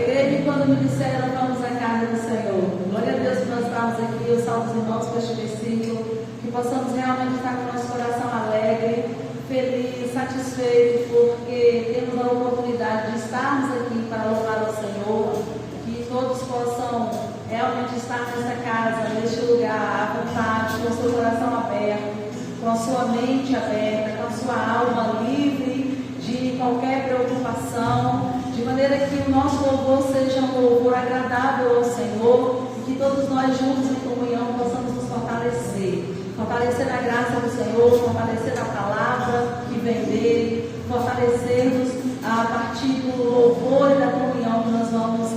alegrei-me quando me disseram: vamos à casa do Senhor. Glória a Deus que nós estamos aqui, eu salvo os irmãos com este versículo, que possamos realmente estar com o nosso coração alegre, feliz, satisfeito, porque temos a oportunidade de estarmos aqui para louvar ao Senhor, que todos possam realmente estar nessa casa, neste lugar, à vontade, com o seu coração aberto, com a sua mente aberta, com a sua alma livre de qualquer preocupação, de maneira que o nosso louvor seja um louvor agradável ao Senhor, e que todos nós juntos em comunhão possamos nos fortalecer na graça do Senhor, fortalecer a palavra que vem dele, fortalecer-nos a partir do louvor e da comunhão que nós vamos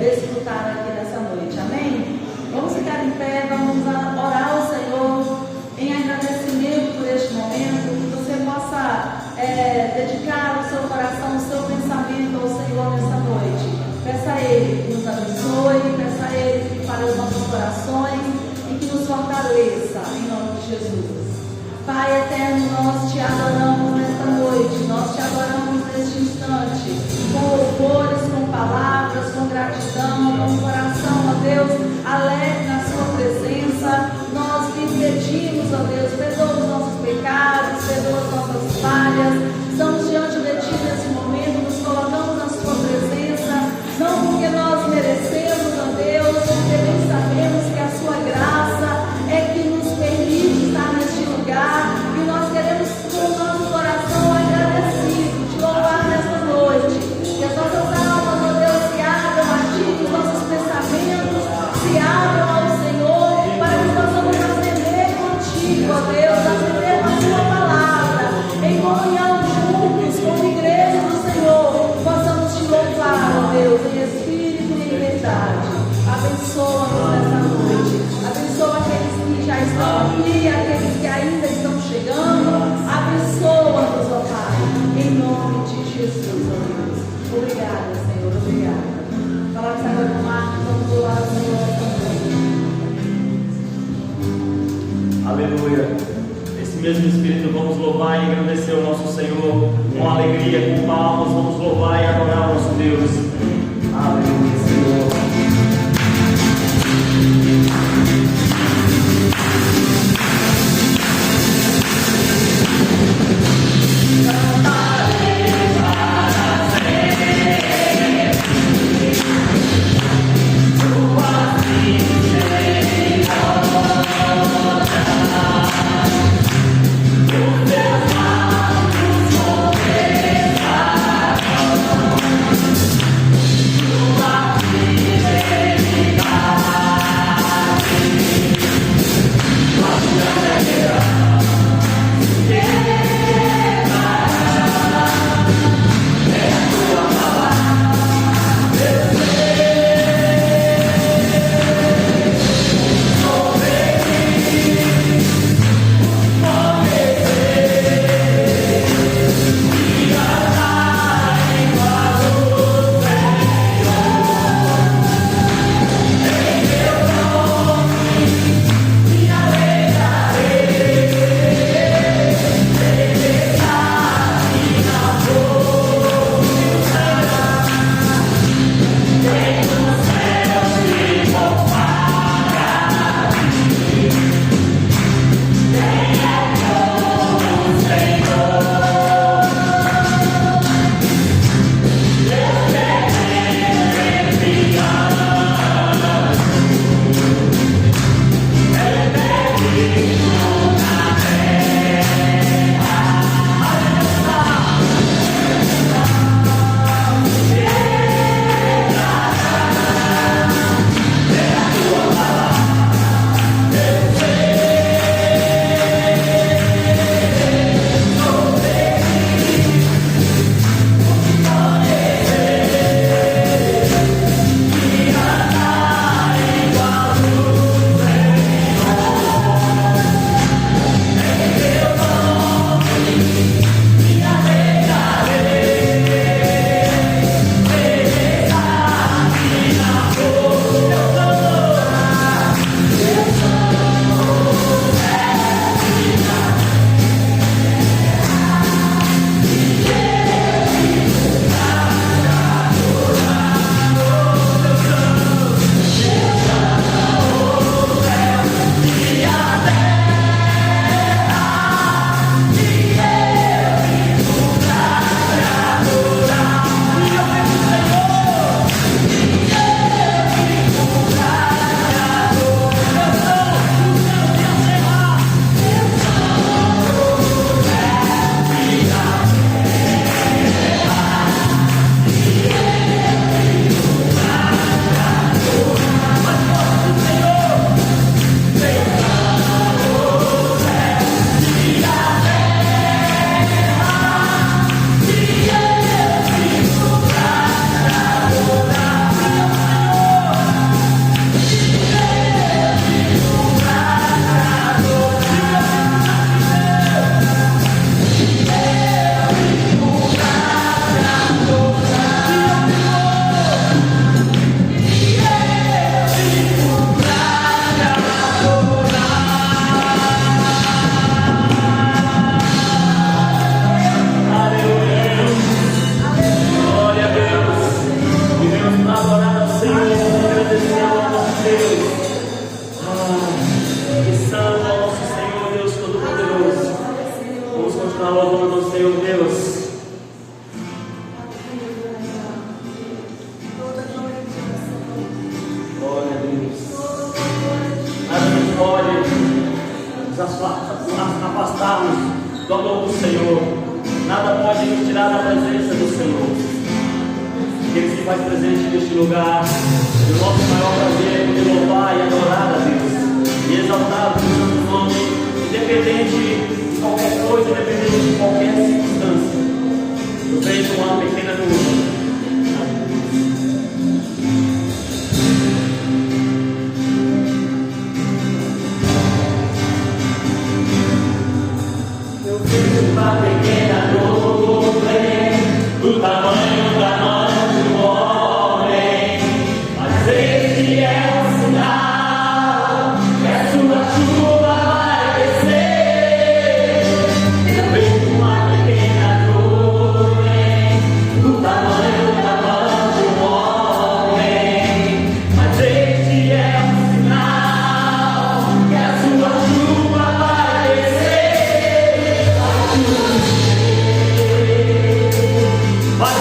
desfrutar aqui nessa noite. Amém? Vamos ficar em pé, vamos orar ao Senhor em agradecimento por este momento, que você possa dedicar o seu coração, o seu pensamento ao Senhor nessa noite. Peça a Ele que nos abençoe, peça a Ele que fale os nossos corações e que nos fortaleça, em nome de Jesus. Pai eterno, nós te adoramos nesta noite, nós te adoramos neste instante, com louvores, com palavras, com gratidão, com o coração, ó Deus, alegre na sua presença. Nós lhe pedimos, ó Deus, perdoa os nossos pecados, perdoa as nossas falhas. Estamos diante de ti nesse momento, nos colocamos na sua presença, não porque nós merecemos, ó Deus, porque bem sabemos que a sua graça é que nos permite estar neste lugar, e nós queremos com o nosso coração agradecido te louvar nesta noite, que as nossas almas, ó Deus, se abram a ti, que os nossos pensamentos se abram ao Senhor, para que possamos aprender contigo, ó Deus, aprender a sua palavra, em comunhão juntos, como igreja do Senhor, possamos te louvar, ó Deus, em espírito e em verdade. Abençoa-nos nessa noite, abençoa aqueles que já estão aqui, aqueles que ainda estão chegando, abençoa-nos, ó Pai, em nome de Jesus, ó Deus. Obrigada, Senhor, obrigada. Falamos agora com Marcos, vamos louvar o Senhor também. Aleluia. Esse mesmo Espírito, vamos louvar e agradecer ao nosso Senhor com alegria, com palmas, vamos louvar e adorar o nosso Deus. Aleluia, Senhor. Deus, entrar na presença do Senhor. Ele se faz presente neste lugar. E o nosso maior prazer é poder louvar e adorar a Deus e exaltar o seu santo nome, independente de qualquer coisa, independente de qualquer circunstância. Eu vejo uma pequena nuvem. Eu vejo uma pequena nuvem do tamanho da mão de um homem, mas este é um sinal que a sua chuva vai descer. Eu vejo uma pequena nuvem do tamanho da mão de um homem, mas este é um sinal que a sua chuva vai descer. Vai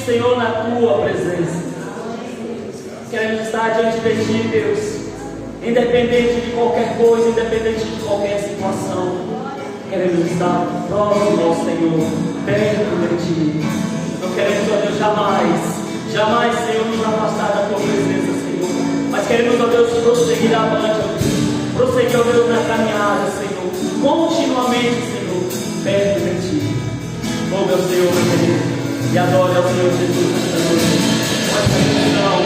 Senhor, na tua presença. Queremos estar diante de ti, Deus, independente de qualquer coisa, independente de qualquer situação. Queremos estar próximo ao Senhor, perto de ti. Não queremos, ó Deus, jamais, Senhor, nos afastar da tua presença, Senhor. Mas queremos, ó Deus, prosseguir avante, ó Deus. Prosseguir, ó Deus, na caminhada, Senhor. continuamente, Senhor, perto de Ti. Louve ao Senhor, meu querido, e adore ao Senhor Jesus nesta noite. Com essa unção.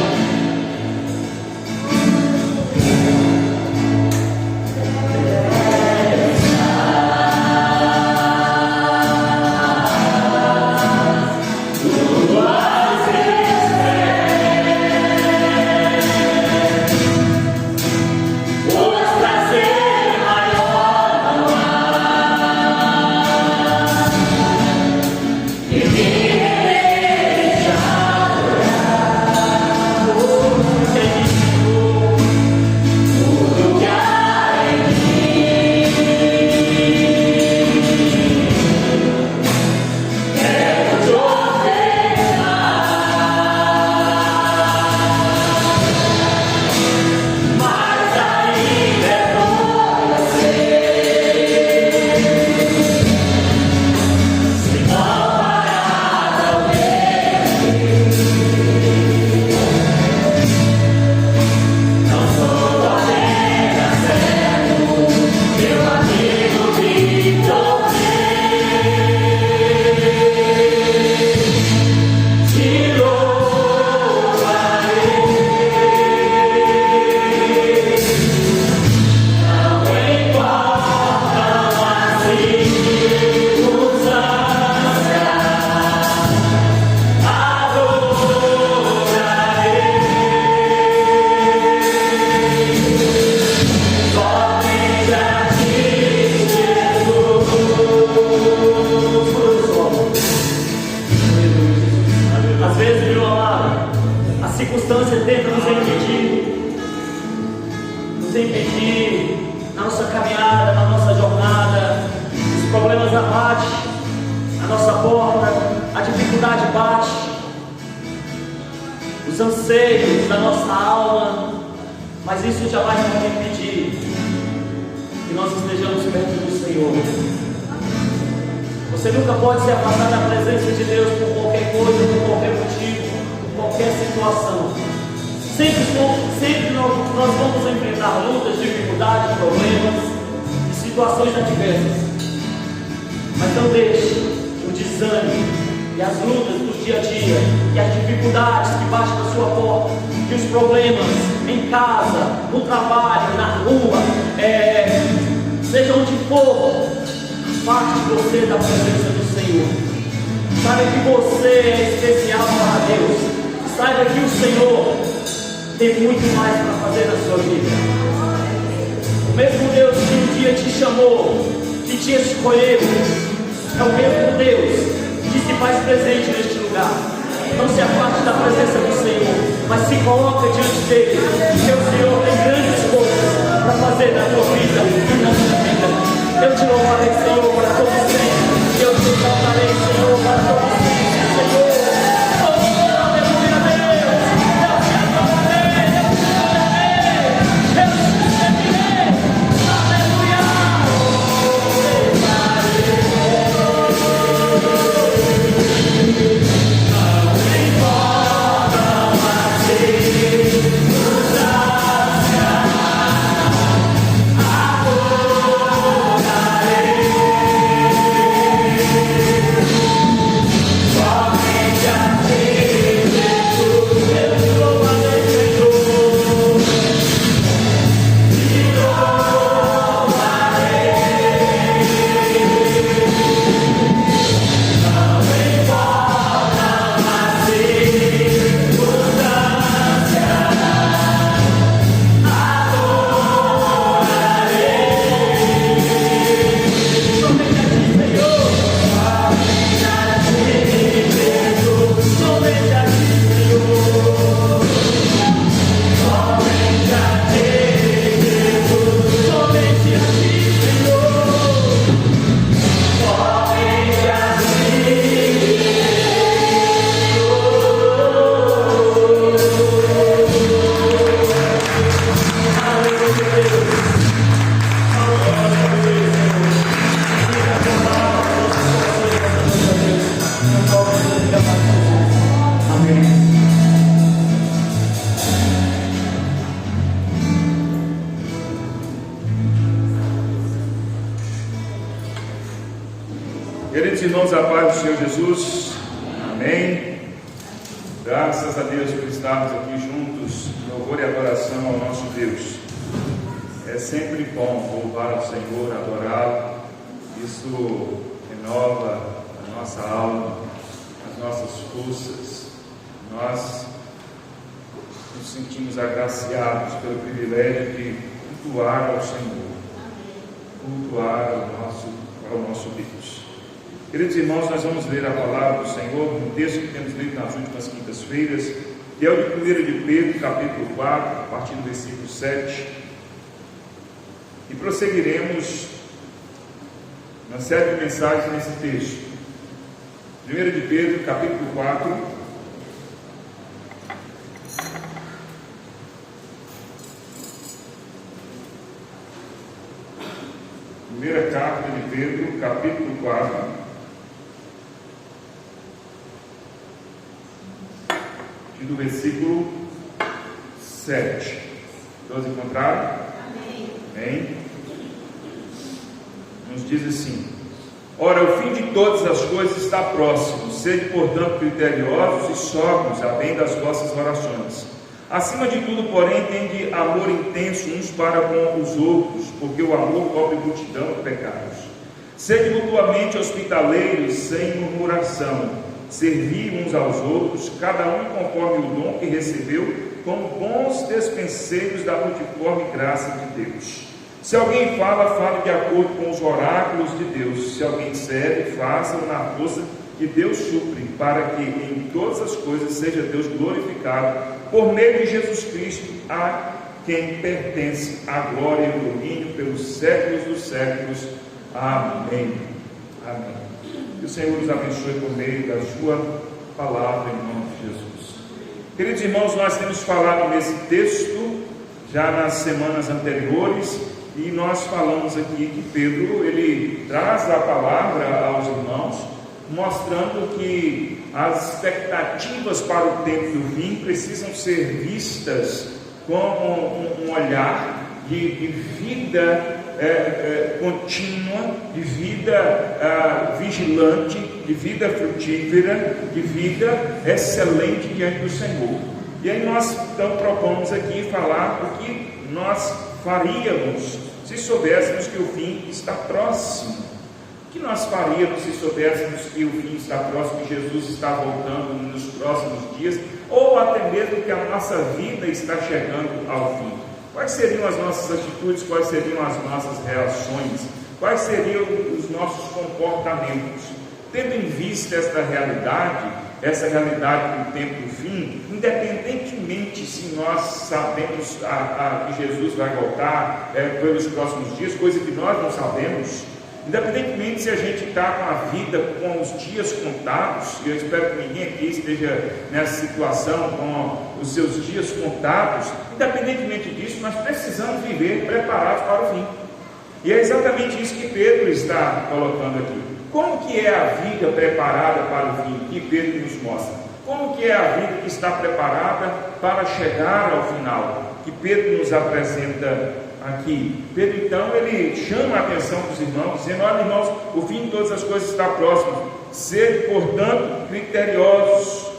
Os anseios da nossa alma, mas isso jamais pode impedir que nós estejamos perto do Senhor. Você nunca pode se afastar da presença de Deus por qualquer coisa, por qualquer motivo, por qualquer situação. Sempre nós vamos enfrentar lutas, dificuldades, problemas e situações adversas. Mas não deixe o desânimo e as lutas do dia a dia, e as dificuldades que batem na sua porta, e os problemas em casa, no trabalho, na rua, seja onde for, parte de você da presença do Senhor. Saiba que você é especial para Deus. Saiba que o Senhor tem muito mais para fazer na sua vida. O mesmo Deus que um dia te chamou, que te escolheu, é o mesmo Deus que se faz presente neste lugar. Não se afaste da presença do Senhor, mas se coloca diante dele, porque o Senhor tem grandes coisas para fazer na tua vida e na minha vida. Eu te louvarei, Senhor, para todo sempre. Eu te exaltarei, Senhor, para todo sempre, Senhor. Oh, aleluia, Deus. Eu te adorarei, eu te adorarei, eu te servirei. Aleluia. Queridos irmãos, a paz do Senhor Jesus, amém. Graças a Deus por estarmos aqui juntos, em louvor e adoração ao nosso Deus. É sempre bom louvar o Senhor, adorá-lo. Isso renova a nossa alma, as nossas forças. Nós nos sentimos agraciados pelo privilégio de cultuar ao Senhor, cultuar ao nosso Deus. Queridos irmãos, nós vamos ler a palavra do Senhor no texto que temos lido nas últimas quintas-feiras, que é o de 1 de Pedro, capítulo 4, a partir do versículo 7. E prosseguiremos na série de mensagens nesse texto. 1 de Pedro, capítulo 4, primeira carta de Pedro, capítulo 4, do versículo 7. Todos encontraram? Amém. Nos diz assim: ora, o fim de todas as coisas está próximo. Sede, portanto, criteriosos e sóbrios, a bem das vossas orações. Acima de tudo, porém, tende amor intenso uns para com os outros, porque o amor cobre multidão de pecados. Sede mutuamente hospitaleiros, sem murmuração. Servi uns aos outros, cada um conforme o dom que recebeu, como bons despenseiros da multiforme graça de Deus. Se alguém fala, fale de acordo com os oráculos de Deus. Se alguém serve, faça-o na força que Deus supre, para que em todas as coisas seja Deus glorificado, por meio de Jesus Cristo, a quem pertence a glória e o domínio pelos séculos dos séculos. Amém. Amém. Que o Senhor nos abençoe por meio da sua palavra, em nome de Jesus. Queridos irmãos, nós temos falado nesse texto já nas semanas anteriores, e nós falamos aqui que Pedro, ele traz a palavra aos irmãos, mostrando que as expectativas para o tempo do fim precisam ser vistas com um olhar de vida contínua, de vida vigilante, de vida frutífera, de vida excelente diante do Senhor. E aí nós então propomos aqui falar o que nós faríamos se soubéssemos que o fim está próximo. O que nós faríamos se soubéssemos que o fim está próximo, que Jesus está voltando nos próximos dias, ou até mesmo que a nossa vida está chegando ao fim? Quais seriam as nossas atitudes, quais seriam as nossas reações, quais seriam os nossos comportamentos? Tendo em vista essa realidade do tempo do fim, independentemente se nós sabemos que Jesus vai voltar pelos próximos dias, coisa que nós não sabemos, independentemente se a gente está com a vida com os dias contados, e eu espero que ninguém aqui esteja nessa situação com os seus dias contados, independentemente disso, nós precisamos viver preparados para o fim. E é exatamente isso que Pedro está colocando aqui. Como que é a vida preparada para o fim? Que Pedro nos mostra. Como que é a vida que está preparada para chegar ao final? Que Pedro nos apresenta aqui. Pedro então, ele chama a atenção dos irmãos, dizendo: olha, irmãos, o fim de todas as coisas está próximo. Sede, portanto, criteriosos.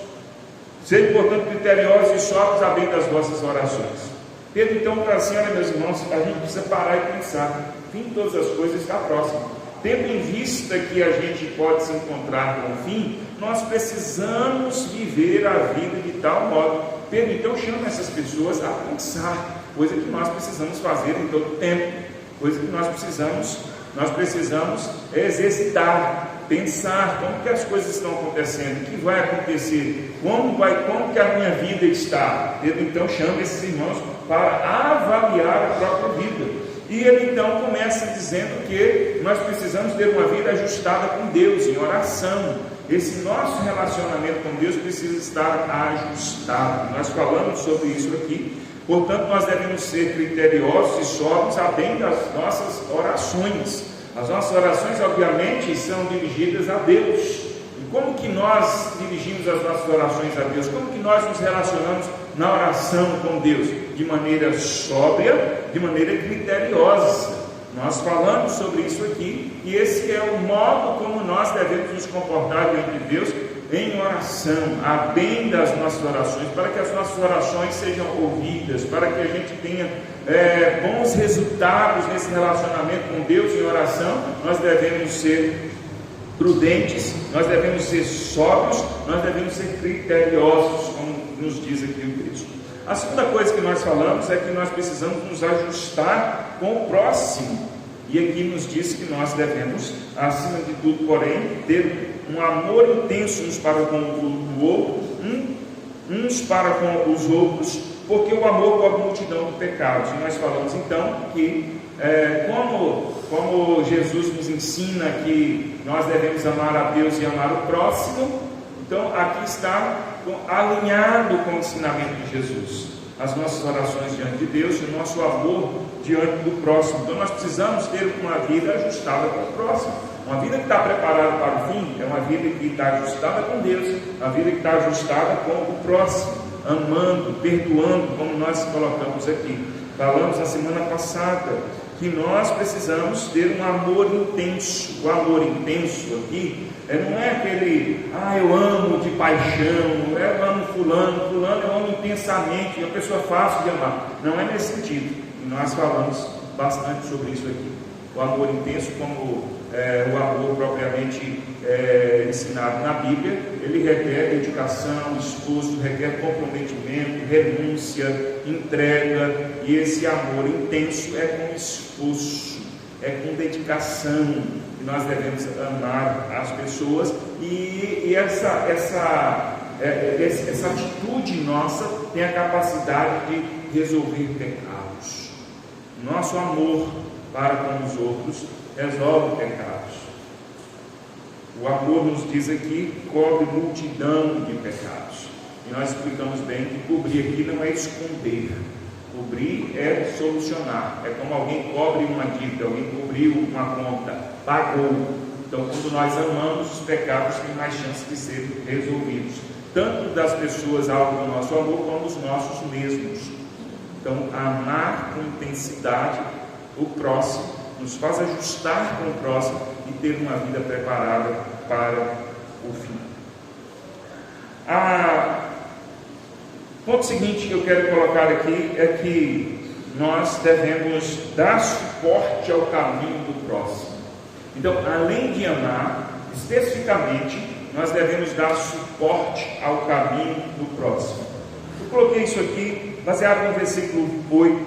Sede, portanto, criteriosos e sóbrios a bem das vossas orações. Pedro então fala assim: olha, meus irmãos, a gente precisa parar e pensar. O fim de todas as coisas está próximo. Tendo em vista que a gente pode se encontrar com o fim, nós precisamos viver a vida de tal modo. Pedro então chama essas pessoas a pensar, coisa que nós precisamos fazer em todo tempo, coisa que nós precisamos exercitar, pensar como que as coisas estão acontecendo, o que vai acontecer, como que a minha vida está. Pedro então chama esses irmãos para avaliar a própria vida. E ele então começa dizendo que nós precisamos ter uma vida ajustada com Deus, em oração. Esse nosso relacionamento com Deus precisa estar ajustado. Nós falamos sobre isso aqui. Portanto, nós devemos ser criteriosos e sóbrios a bem das nossas orações. As nossas orações, obviamente, são dirigidas a Deus. E como que nós dirigimos as nossas orações a Deus? Como que nós nos relacionamos na oração com Deus? De maneira sóbria, de maneira criteriosa. Nós falamos sobre isso aqui, e esse é o modo como nós devemos nos comportar diante de Deus em oração, a bem das nossas orações, para que as nossas orações sejam ouvidas, para que a gente tenha bons resultados nesse relacionamento com Deus em oração. Nós devemos ser prudentes, nós devemos ser sóbrios, nós devemos ser criteriosos, como nos diz aqui o Cristo. A segunda coisa que nós falamos é que nós precisamos nos ajustar com o próximo, e aqui nos diz que nós devemos, acima de tudo, porém, ter um amor intenso uns para com o outro, uns para com os outros, porque o amor cobre multidão de pecados. E nós falamos então que como Jesus nos ensina que nós devemos amar a Deus e amar o próximo, então aqui está alinhado com o ensinamento de Jesus, as nossas orações diante de Deus e o nosso amor diante do próximo. Então nós precisamos ter uma vida ajustada com o próximo. Uma vida que está preparada para o fim é uma vida que está ajustada com Deus, uma vida que está ajustada com o próximo, amando, perdoando, como nós colocamos aqui. Falamos na semana passada que nós precisamos ter um amor intenso. O amor intenso aqui não é aquele, eu amo de paixão, eu amo fulano eu amo intensamente, é uma pessoa fácil de amar. Não é nesse sentido, e nós falamos bastante sobre isso aqui. O amor intenso, como o amor propriamente ensinado na Bíblia, ele requer dedicação, esforço, requer comprometimento, renúncia, entrega, e esse amor intenso é com esforço, é com dedicação que nós devemos amar as pessoas, e essa atitude nossa tem a capacidade de resolver pecados. Nosso amor para com os outros resolve pecados. O amor, nos diz aqui, cobre multidão de pecados. E nós explicamos bem que cobrir aqui não é esconder. Cobrir é solucionar. É como alguém cobre uma dívida, alguém cobriu uma conta, pagou. Então, quando nós amamos, os pecados têm mais chance de serem resolvidos, tanto das pessoas alvo do nosso amor, como os nossos mesmos. Então, amar com intensidade o próximo nos faz ajustar com o próximo e ter uma vida preparada para o fim. Ponto seguinte que eu quero colocar aqui é que nós devemos dar suporte ao caminho do próximo. Então, além de amar, especificamente, nós devemos dar suporte ao caminho do próximo. Eu coloquei isso aqui baseado no versículo 8,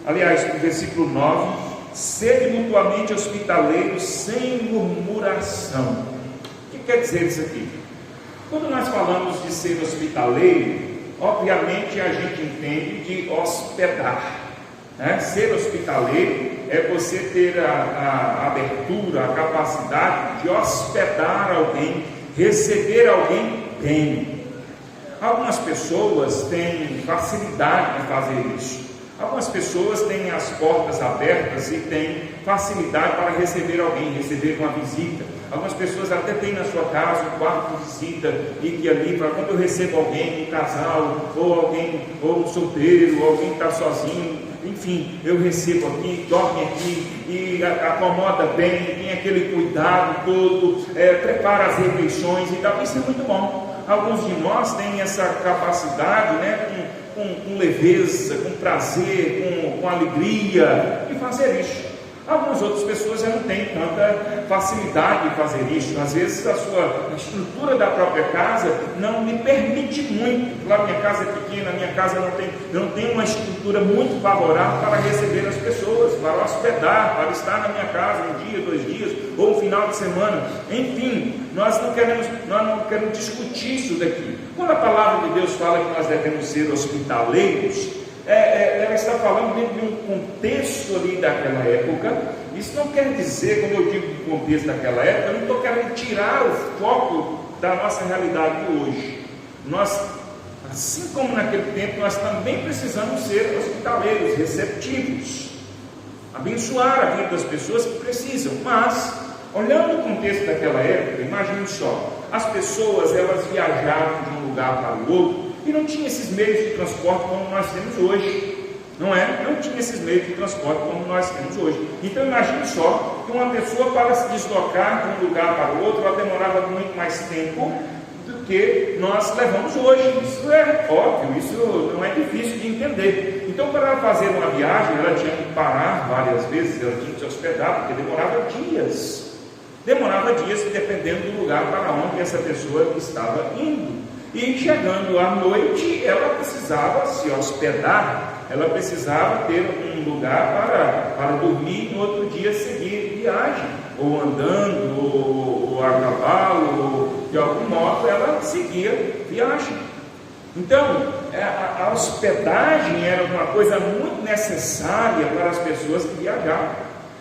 aliás, no versículo 9. Sede mutuamente hospitaleiros sem murmuração. O que quer dizer isso aqui? Quando nós falamos de ser hospitaleiro, obviamente a gente entende de hospedar, né? Ser hospitaleiro é você ter a abertura, a capacidade de hospedar alguém, receber alguém bem. Algumas pessoas têm facilidade de fazer isso. Algumas pessoas têm as portas abertas e têm facilidade para receber alguém, receber uma visita. Algumas pessoas até têm na sua casa um quarto de visita, e que ali, quando eu recebo alguém, um casal, ou um solteiro, ou alguém que está sozinho, enfim, eu recebo aqui, dorme aqui, e acomoda bem, tem aquele cuidado todo, prepara as refeições e tal. Isso é muito bom. Alguns de nós têm essa capacidade, né, com leveza, com prazer, com alegria de fazer isso. Algumas outras pessoas já não têm tanta facilidade de fazer isso. Às vezes a estrutura da própria casa não me permite muito. Lá minha casa é pequena, minha casa não tem uma estrutura muito favorável para receber as pessoas, para hospedar, para estar na minha casa um dia, 2 dias, ou um final de semana. Enfim, nós não queremos discutir isso daqui. Quando a palavra de Deus fala que nós devemos ser hospitaleiros, ela está falando dentro de um contexto ali daquela época. Isso não quer dizer, quando eu digo contexto daquela época, eu não estou querendo tirar o foco da nossa realidade de hoje. Nós, assim como naquele tempo, nós também precisamos ser hospitaleiros, receptivos, abençoar a vida das pessoas que precisam. Mas, olhando o contexto daquela época, imagine só, as pessoas, elas viajavam de um lugar para o outro, e não tinha esses meios de transporte como nós temos hoje. Não tinha esses meios de transporte como nós temos hoje. Então imagine só que uma pessoa, para se deslocar de um lugar para o outro, ela demorava muito mais tempo do que nós levamos hoje. Isso é óbvio, isso não é difícil de entender. Então, para ela fazer uma viagem, ela tinha que parar várias vezes, ela tinha que se hospedar, porque demorava dias. Demorava dias, dependendo do lugar para onde essa pessoa estava indo. E chegando à noite, ela precisava se hospedar, ela precisava ter um lugar para dormir e no outro dia seguir viagem, ou andando, ou a cavalo, ou de algum modo ela seguia viagem. Então, a hospedagem era uma coisa muito necessária para as pessoas que viajavam.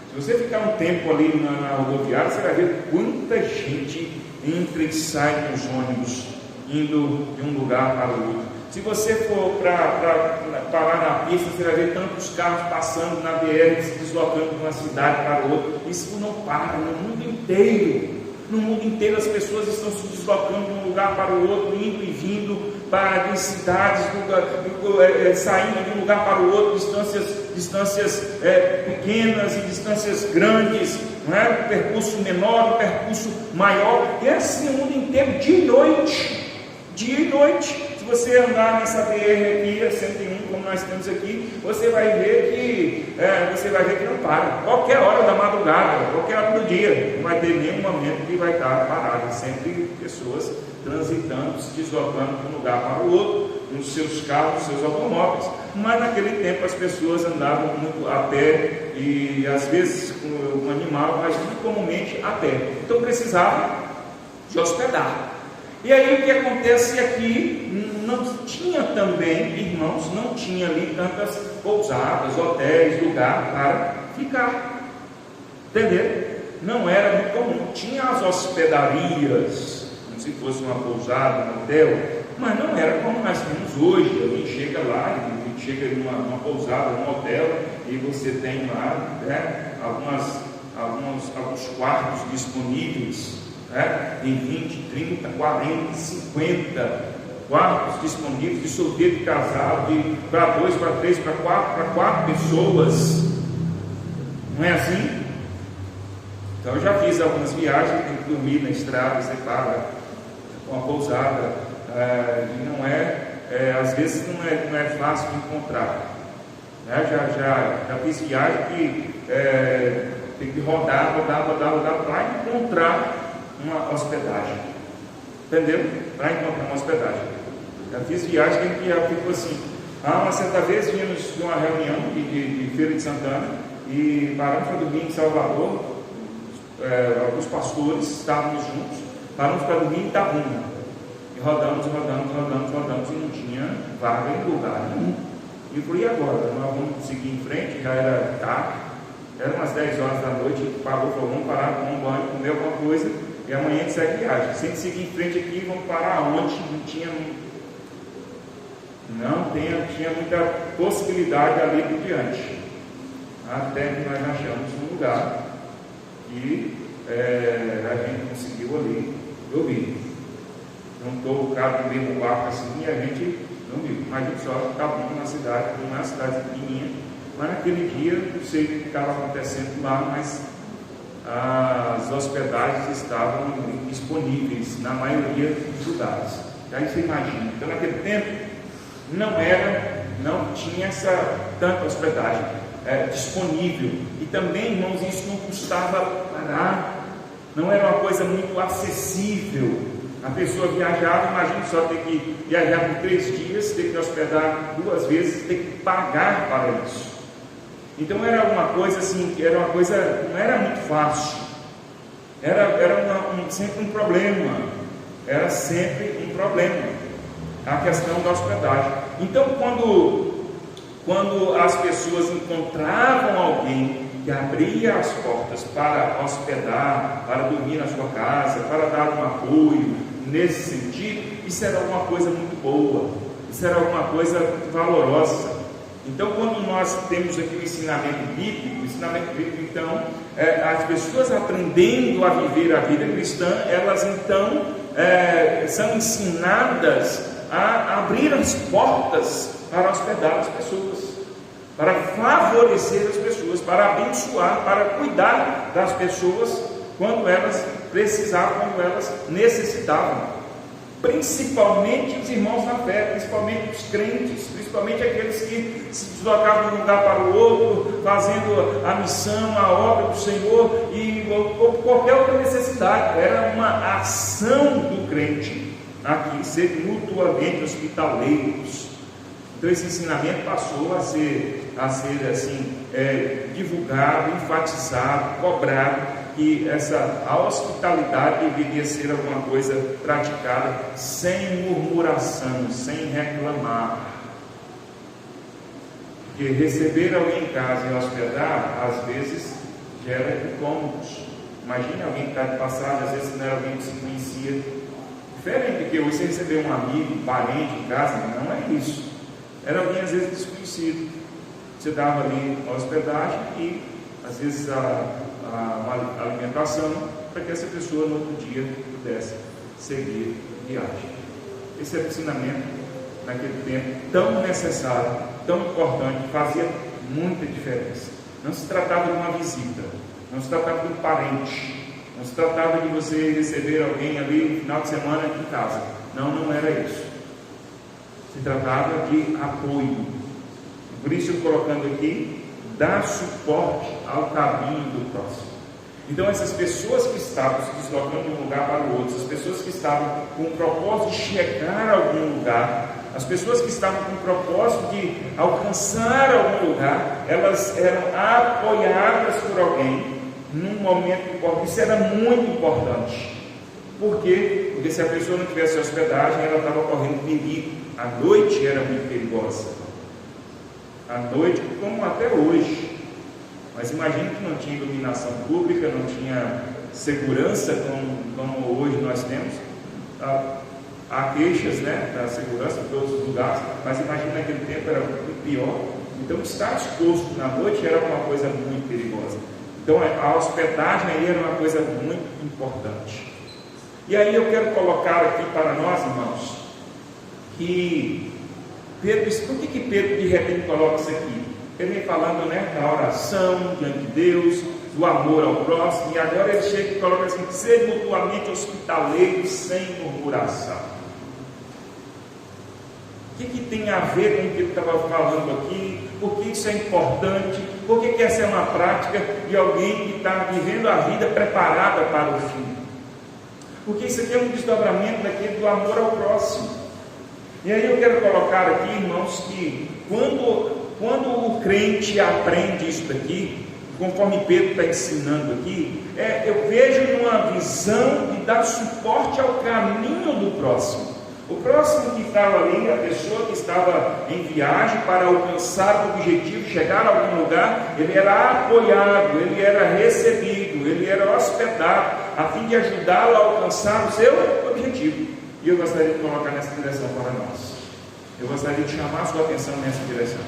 Se você ficar um tempo ali na rodoviária, você vai ver quanta gente entra e sai dos ônibus, indo de um lugar para o outro. Se você for parar na pista, você vai ver tantos carros passando na BR, se deslocando de uma cidade para outra. Isso não para no mundo inteiro. No mundo inteiro as pessoas estão se deslocando de um lugar para o outro, indo e vindo para cidades, saindo de um lugar para o outro, distâncias pequenas e distâncias grandes, não é? Percurso menor, percurso maior, e é assim o mundo inteiro, dia e noite. Se você andar nessa BR aqui, a 101, como nós temos aqui, você vai ver que não para. Qualquer hora da madrugada, qualquer hora do dia, não vai ter nenhum momento que vai estar parado. Sempre pessoas transitando, se deslocando de um lugar para o outro, nos seus carros, seus automóveis. Mas naquele tempo as pessoas andavam muito a pé e às vezes com um animal, mas muito comumente a pé. Então precisava de hospedar. E aí o que acontece aqui, não tinha também, irmãos, não tinha ali tantas pousadas, hotéis, lugar para ficar. Entenderam? Não era muito comum. Tinha as hospedarias, como se fosse uma pousada, um hotel, mas não era como nós temos hoje. Alguém chega lá, e chega em uma pousada, um hotel, e você tem lá, né, alguns quartos disponíveis. Em 20, 30, 40, 50 quartos disponíveis de solteiro e casado, para 2, para 3, para 4 pessoas. Não é assim? Então eu já fiz algumas viagens, tem que dormir na estrada, você paga com a pousada, e não às vezes não é fácil de encontrar. Já fiz viagem que tem que rodar para encontrar uma hospedagem, entendeu? Para encontrar uma hospedagem. Já fiz viagem que ficou assim. Uma certa vez vínhamos de uma reunião de Feira de Santana e paramos para dormir em Salvador. Alguns pastores estávamos juntos, paramos para dormir em Itabuna e rodamos e não tinha vaga em lugar nenhum. E eu falei, e agora? Nós vamos seguir em frente, já era tarde, eram umas 10 horas da noite, a gente parou, falou, vamos parar, tomar um banho, comer alguma coisa e amanhã a gente segue viagem. Se a gente seguir em frente aqui, vamos parar onde? Não tinha muita possibilidade ali por diante, até que nós achamos um lugar e a gente conseguiu ali dormir. Juntou o carro no mesmo barco assim e a gente dormiu. Mas a gente só estava numa cidade, não é uma cidade pequenininha, mas naquele dia não sei o que estava acontecendo lá, mas as hospedagens estavam disponíveis na maioria dos lugares. Aí você imagina, então naquele tempo não tinha tanta hospedagem disponível, e também, irmãos, isso não custava barato, não era uma coisa muito acessível. A pessoa viajava, imagina só, ter que viajar por 3 dias, ter que hospedar 2 vezes, ter que pagar para isso. Então era uma coisa assim, não era muito fácil, sempre um problema, a questão da hospedagem. Então quando as pessoas encontravam alguém que abria as portas para hospedar, para dormir na sua casa, para dar um apoio nesse sentido, isso era uma coisa muito boa, isso era uma coisa muito valorosa. Então, quando nós temos aqui o ensinamento bíblico, então, as pessoas aprendendo a viver a vida cristã, elas então são ensinadas a abrir as portas para hospedar as pessoas. para favorecer as pessoas, para abençoar, para cuidar das pessoas quando elas precisavam, quando elas necessitavam. Principalmente os irmãos na fé, principalmente os crentes, principalmente aqueles que se deslocavam de um lugar para o outro, fazendo a missão, a obra do Senhor e qualquer outra necessidade. Era uma ação do crente aqui, ser mutuamente hospitaleiros. Então esse ensinamento passou a ser assim, divulgado, enfatizado, cobrado, que a hospitalidade deveria ser alguma coisa praticada sem murmuração, sem reclamar. Porque receber alguém em casa e hospedar, às vezes, gera incômodos. Imagine alguém que está de passagem, às vezes não era alguém que se conhecia. Diferente do que hoje você receber um amigo, um parente em casa, não é isso. Era alguém às vezes desconhecido. Você dava ali a hospedagem e às vezes uma alimentação para que essa pessoa no outro dia pudesse seguir viagem. Esse era o ensinamento naquele tempo tão necessário, tão importante, fazia muita diferença. Não se tratava de uma visita, não se tratava de um parente, não se tratava de você receber alguém ali no final de semana aqui em casa. Não era isso. Se tratava de apoio. Por isso eu colocando aqui, dar suporte ao caminho do próximo. Então essas pessoas que estavam se deslocando de um lugar para o outro, as pessoas que estavam com o propósito de chegar a algum lugar, as pessoas que estavam com o propósito de alcançar algum lugar, elas eram apoiadas por alguém num momento importante. Isso era muito importante. Por quê? Porque se a pessoa não tivesse hospedagem, ela estava correndo perigo. A noite era muito perigosa. A noite, como até hoje. Mas imagine que não tinha iluminação pública, não tinha segurança como hoje nós temos. Há queixas, né, da segurança em todos os lugares, mas imagine naquele tempo era muito pior. Então estar exposto na noite era uma coisa muito perigosa. Então a hospedagem aí era uma coisa muito importante. E aí eu quero colocar aqui para nós, irmãos, que Pedro, por que Pedro de repente coloca isso aqui? Ele vem falando, né, da oração diante de Deus, do amor ao próximo, e agora ele chega e coloca assim: ser mutuamente hospitaleiros sem murmuração. O que tem a ver com o que ele estava falando aqui? Por que isso é importante? Por que essa é uma prática de alguém que está vivendo a vida preparada para o fim? Porque isso aqui é um desdobramento daquele do amor ao próximo. E aí eu quero colocar aqui, irmãos, que quando o crente aprende isso daqui, conforme Pedro está ensinando aqui, eu vejo numa visão de dar suporte ao caminho do próximo. O próximo que estava ali, a pessoa que estava em viagem para alcançar o objetivo, chegar a algum lugar, ele era apoiado, ele era recebido, ele era hospedado, a fim de ajudá-lo a alcançar o seu objetivo. E eu gostaria de colocar nessa direção para nós. Eu gostaria de chamar a sua atenção nessa direção.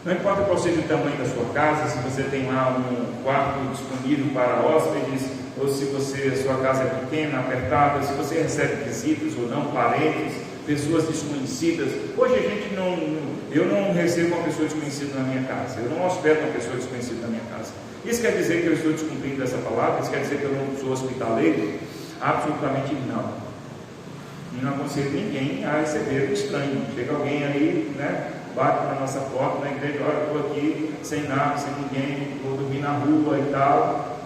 Não importa qual seja o tamanho da sua casa, se você tem lá um quarto disponível para hóspedes, ou se a sua casa é pequena, apertada, se você recebe visitas ou não, parentes, pessoas desconhecidas. Hoje eu não recebo uma pessoa desconhecida na minha casa, eu não hospedo uma pessoa desconhecida na minha casa. Isso quer dizer que eu estou descumprindo essa palavra? Isso quer dizer que eu não sou hospitaleiro? Absolutamente não. E não aconselho ninguém a receber um estranho. Chega alguém aí, né, bate na nossa porta na igreja: olha, estou aqui sem nada, sem ninguém, vou dormir na rua e tal.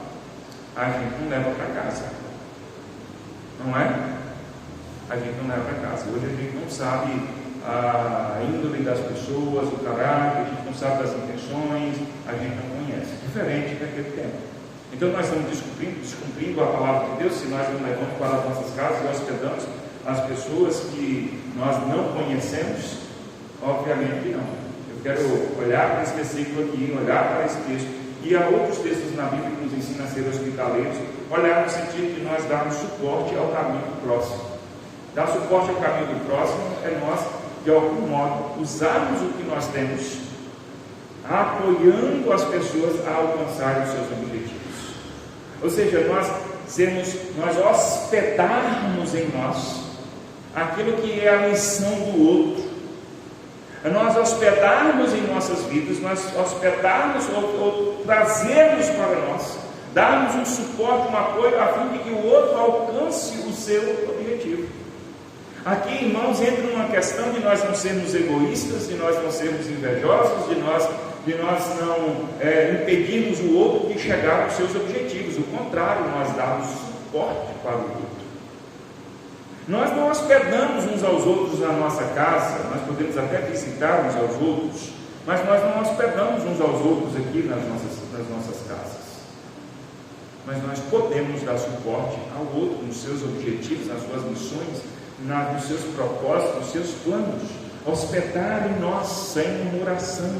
A gente não leva para casa, não é? A gente não leva para casa. Hoje a gente não sabe a índole das pessoas, o caráter, a gente não sabe das intenções, a gente não conhece. Diferente daquele tempo. Então nós estamos descumprindo a palavra de Deus se nós não levamos para as nossas casas e hospedamos as pessoas que nós não conhecemos. Obviamente que não. Eu quero olhar para esse versículo aqui, olhar para esse texto, e há outros textos na Bíblia que nos ensinam a ser hospitaleiros, olhar no sentido de nós darmos suporte ao caminho do próximo. Dar suporte ao caminho do próximo é nós, de algum modo, usarmos o que nós temos, apoiando as pessoas a alcançarem os seus objetivos. Ou seja, nós hospedarmos em nós aquilo que é a missão do outro, é nós hospedarmos em nossas vidas, nós hospedarmos ou trazermos para nós, darmos um suporte, um apoio, a fim de que o outro alcance o seu objetivo. Aqui, irmãos, entra uma questão de nós não sermos egoístas, de nós não sermos invejosos, de nós não impedirmos o outro de chegar aos seus objetivos. O contrário, nós damos suporte para o outro. Nós não hospedamos uns aos outros na nossa casa, nós podemos até visitar uns aos outros, mas nós não hospedamos uns aos outros aqui nas nossas casas. Mas nós podemos dar suporte ao outro nos seus objetivos, nas suas missões, nos seus propósitos, nos seus planos. Hospedar em nós sem murmuração.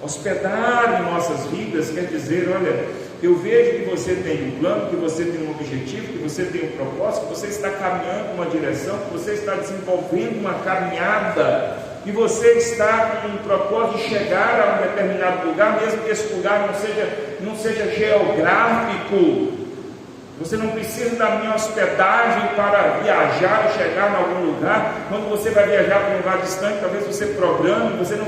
Hospedar em nossas vidas quer dizer, olha, eu vejo que você tem um plano, que você tem um objetivo, que você tem um propósito, que você está caminhando uma direção, que você está desenvolvendo uma caminhada, que você está com um propósito de chegar a um determinado lugar, mesmo que esse lugar não seja geográfico. Você não precisa da minha hospedagem para viajar ou chegar em algum lugar. Quando você vai viajar para um lugar distante, talvez você programe, você não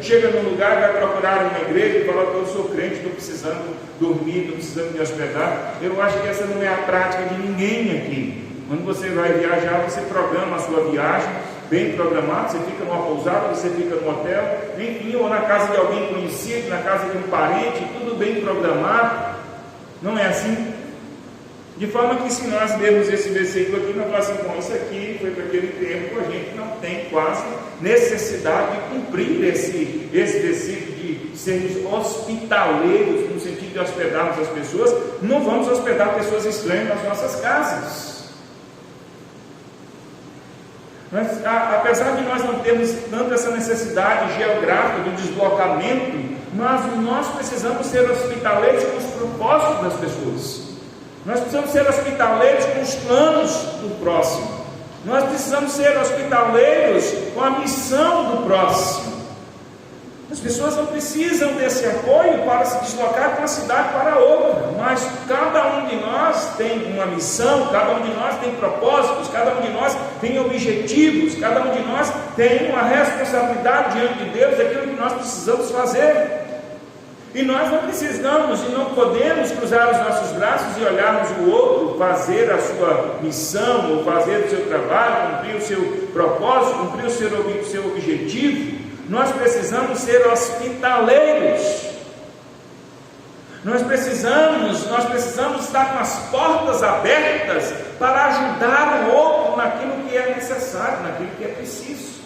chega num lugar e vai procurar uma igreja e fala que eu sou crente, estou precisando dormir, estou precisando me hospedar. Eu acho que essa não é a prática de ninguém aqui. Quando você vai viajar, você programa a sua viagem, bem programado, você fica numa pousada, você fica no hotel, enfim, ou na casa de alguém conhecido, na casa de um parente, tudo bem programado. Não é assim? De forma que, se nós lermos esse versículo aqui, nós falamos assim, bom, isso aqui foi para aquele tempo, a gente não tem quase necessidade de cumprir esse versículo de sermos hospitaleiros, no sentido de hospedarmos as pessoas. Não vamos hospedar pessoas estranhas nas nossas casas. Mas, apesar de nós não termos tanto essa necessidade geográfica do deslocamento, nós precisamos ser hospitaleiros com os propósitos das pessoas. Nós precisamos ser hospitaleiros com os planos do próximo. Nós precisamos ser hospitaleiros com a missão do próximo. As pessoas não precisam desse apoio para se deslocar de uma cidade para outra, mas cada um de nós tem uma missão, cada um de nós tem propósitos, cada um de nós tem objetivos, cada um de nós tem uma responsabilidade diante de Deus, daquilo que nós precisamos fazer. E nós não precisamos e não podemos cruzar os nossos braços e olharmos o outro fazer a sua missão, ou fazer o seu trabalho, cumprir o seu propósito, cumprir o seu objetivo. Nós precisamos ser hospitaleiros. Nós precisamos estar com as portas abertas para ajudar o outro naquilo que é necessário, naquilo que é preciso,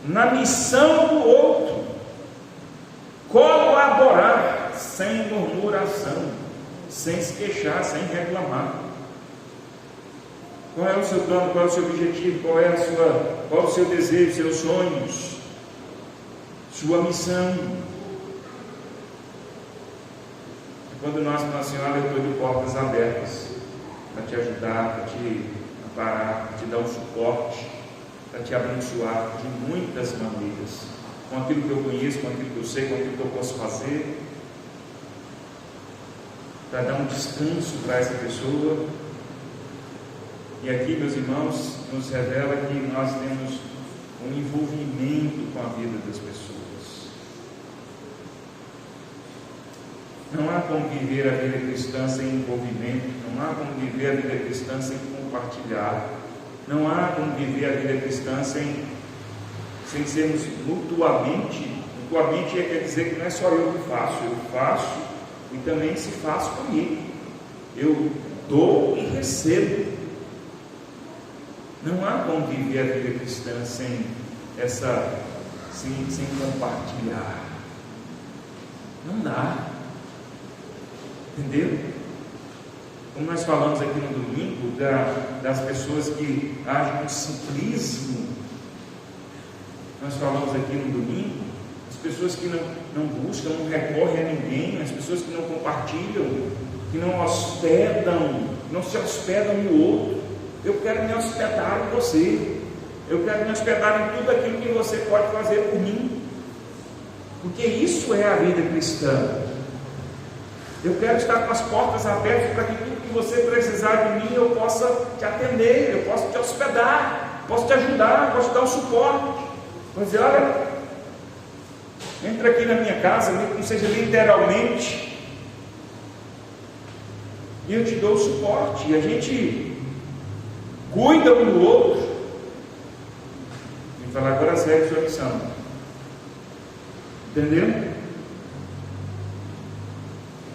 na missão do outro. Colaborar sem murmuração, sem se queixar, sem reclamar. Qual é o seu plano, qual é o seu objetivo, qual é o seu desejo, seus sonhos, sua missão? Quando nós falamos assim, olha, eu estou de portas abertas para te ajudar, para te amparar, para te dar um suporte, para te abençoar de muitas maneiras, com aquilo que eu conheço, com aquilo que eu sei, com aquilo que eu posso fazer, para dar um descanso para essa pessoa. E aqui, meus irmãos, nos revela que nós temos um envolvimento com a vida das pessoas. Não há como viver a vida cristã sem envolvimento, não há como viver a vida cristã sem compartilhar, não há como viver a vida cristã sem sermos mutuamente quer dizer que não é só eu faço e também se faz comigo. Eu dou e recebo. Não há como viver a vida cristã sem compartilhar. Não dá. Entendeu? Como nós falamos aqui no domingo, das pessoas que agem com simplismo. Nós falamos aqui no domingo, as pessoas que não buscam, não recorrem a ninguém, as pessoas que não compartilham, que não hospedam, não se hospedam no outro. Eu quero me hospedar em você, eu quero me hospedar em tudo aquilo que você pode fazer por mim, porque isso é a vida cristã. Eu quero estar com as portas abertas para que tudo que você precisar de mim eu possa te atender, eu posso te hospedar, posso te ajudar, posso te dar um suporte. Vou dizer, olha, entra aqui na minha casa, não seja literalmente, e eu te dou o suporte, e a gente cuida um do outro. E falar, agora segue sua missão. Entendeu?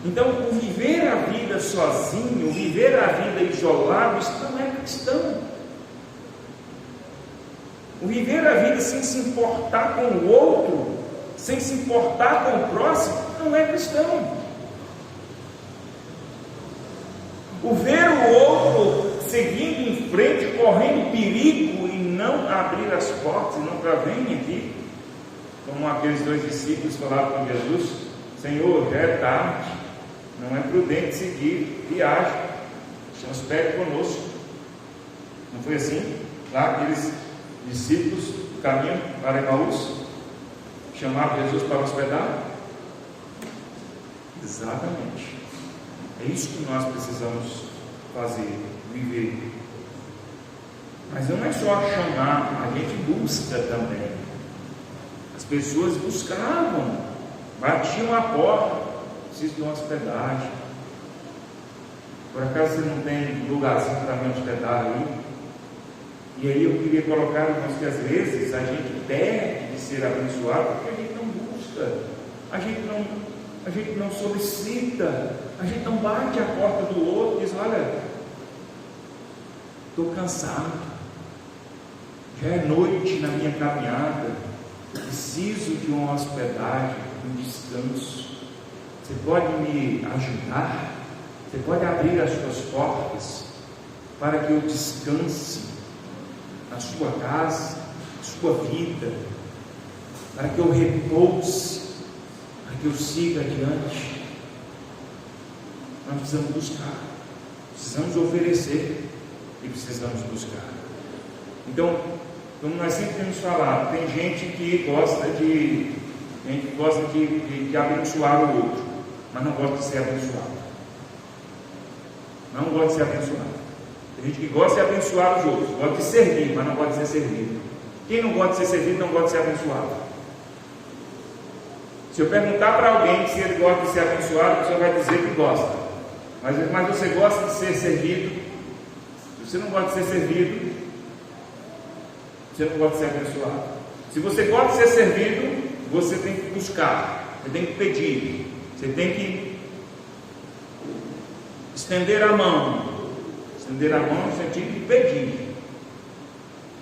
Então, o viver a vida sozinho, o viver a vida isolado, isso não é cristão. O viver a vida sem se importar com o outro, sem se importar com o próximo, não é cristão. O ver o outro seguindo em frente, correndo perigo e não abrir as portas, e não para vem aqui, como aqueles dois discípulos falaram com Jesus: Senhor, já é tarde, não é prudente seguir viagem, se hospede conosco. Não foi assim? Lá aqueles discípulos do caminho para Emaús chamaram Jesus para hospedar? Exatamente. É isso que nós precisamos fazer, viver. Mas não é só chamar, a gente busca também. As pessoas buscavam, batiam a porta, preciso de uma hospedagem. Por acaso você não tem lugarzinho para me hospedar aí? E aí eu queria colocar, irmãos, que às vezes a gente perde de ser abençoado porque a gente não busca, a gente não solicita, a gente não bate a porta do outro e diz: olha, estou cansado, já é noite na minha caminhada, preciso de uma hospedagem, um descanso. Você pode me ajudar? Você pode abrir as suas portas para que eu descanse na sua casa, na sua vida, para que eu repouse, para que eu siga adiante. Nós precisamos buscar, precisamos oferecer e precisamos buscar. Então, como nós sempre temos falado, tem gente que gosta de abençoar o outro, mas não gosta de ser abençoado. Não gosta de ser abençoado. Tem gente que gosta de abençoar os outros, gosta de servir, mas não gosta de ser servido. Quem não gosta de ser servido não gosta de ser abençoado. Se eu perguntar para alguém se ele gosta de ser abençoado, a pessoa vai dizer que gosta. Mas você gosta de ser servido? Se você não gosta de ser servido, você não gosta de ser abençoado. Se você gosta de ser servido, você tem que buscar, você tem que pedir, você tem que estender a mão. Estender a mão no sentido de pedir.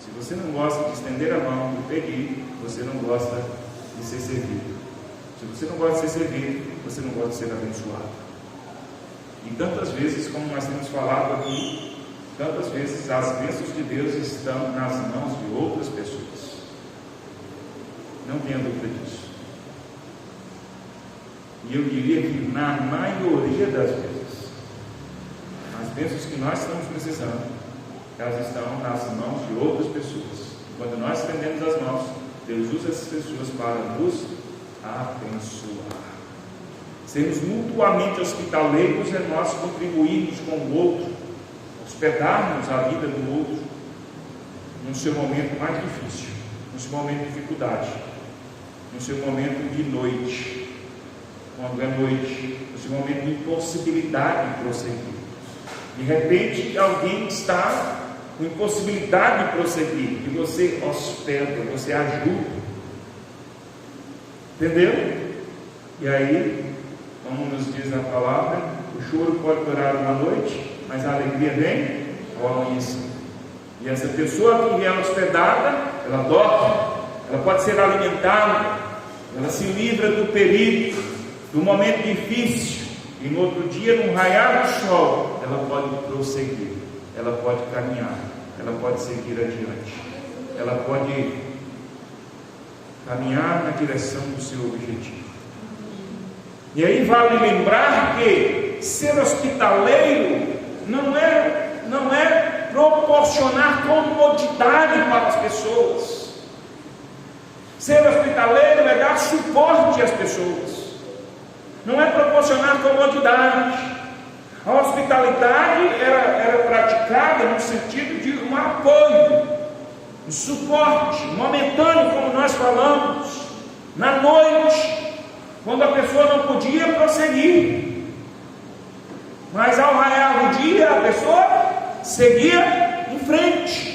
Se você não gosta de estender a mão e pedir, você não gosta de ser servido. Se você não gosta de ser servido, você não gosta de ser abençoado. E tantas vezes, como nós temos falado aqui, tantas vezes as bênçãos de Deus estão nas mãos de outras pessoas. Não tenha dúvida disso. E eu diria que na maioria das vezes, as bênçãos que nós estamos precisando, elas estão nas mãos de outras pessoas. Quando nós estendemos as mãos, Deus usa essas pessoas para nos abençoar. Sermos mutuamente hospitaleiros é nós contribuirmos com o outro, hospedarmos a vida do outro no seu momento mais difícil, no seu momento de dificuldade, no seu momento de noite, quando é noite, no seu momento de impossibilidade de prosseguir. De repente alguém está com impossibilidade de prosseguir e você hospeda, você ajuda. Entendeu? E aí, como nos diz a palavra, o choro pode durar uma noite, mas a alegria vem ao amanhecer. E essa pessoa que é hospedada, ela dorme, ela pode ser alimentada, ela se livra do perigo, do momento difícil. E no outro dia, no raiar do sol, ela pode prosseguir, ela pode caminhar, ela pode seguir adiante, ela pode caminhar na direção do seu objetivo. E aí vale lembrar que ser hospitaleiro não é proporcionar comodidade para as pessoas. Ser hospitaleiro é dar suporte às pessoas. Não é proporcionar comodidade. A hospitalidade era praticada no sentido de um apoio. um suporte momentâneo, como nós falamos, na noite, quando a pessoa não podia prosseguir, mas ao raiar do dia a pessoa seguia em frente.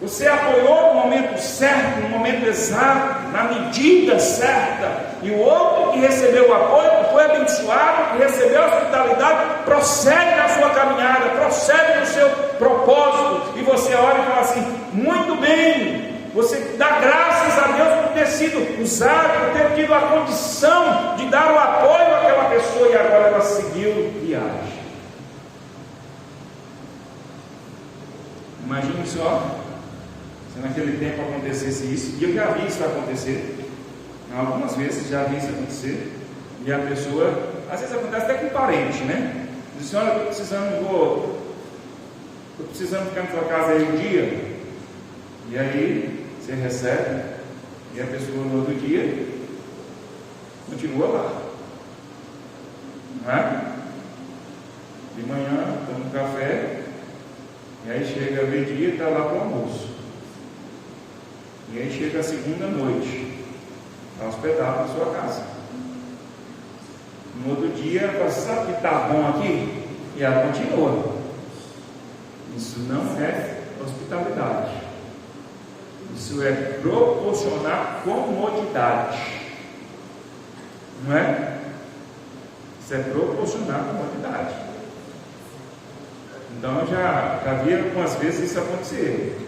Você apoiou no momento certo, no momento exato, na medida certa, e o outro que recebeu o apoio, que foi abençoado, que recebeu a hospitalidade, prossegue na sua caminhada, prossegue no seu propósito, e você olha e fala assim: muito bem. Você dá graças a Deus por ter sido usado, por ter tido a condição de dar o apoio àquela pessoa, e agora ela seguiu viagem. Imagine só, se naquele tempo acontecesse isso, e eu já vi isso acontecer, algumas vezes já vi isso acontecer, e a pessoa, às vezes acontece até com parente, né? Diz assim: olha, estou precisando ficar na sua casa aí um dia, e aí você recebe, e a pessoa no outro dia continua lá, não é? De manhã toma um café, e aí chega meio-dia e está lá para o almoço, e aí chega a segunda noite, está hospedado na sua casa. No outro dia ela fala: sabe que está bom aqui? E ela continua. Isso não é hospitalidade. Isso é proporcionar comodidade, não é? Isso é proporcionar comodidade. Então eu já vi algumas vezes isso acontecer.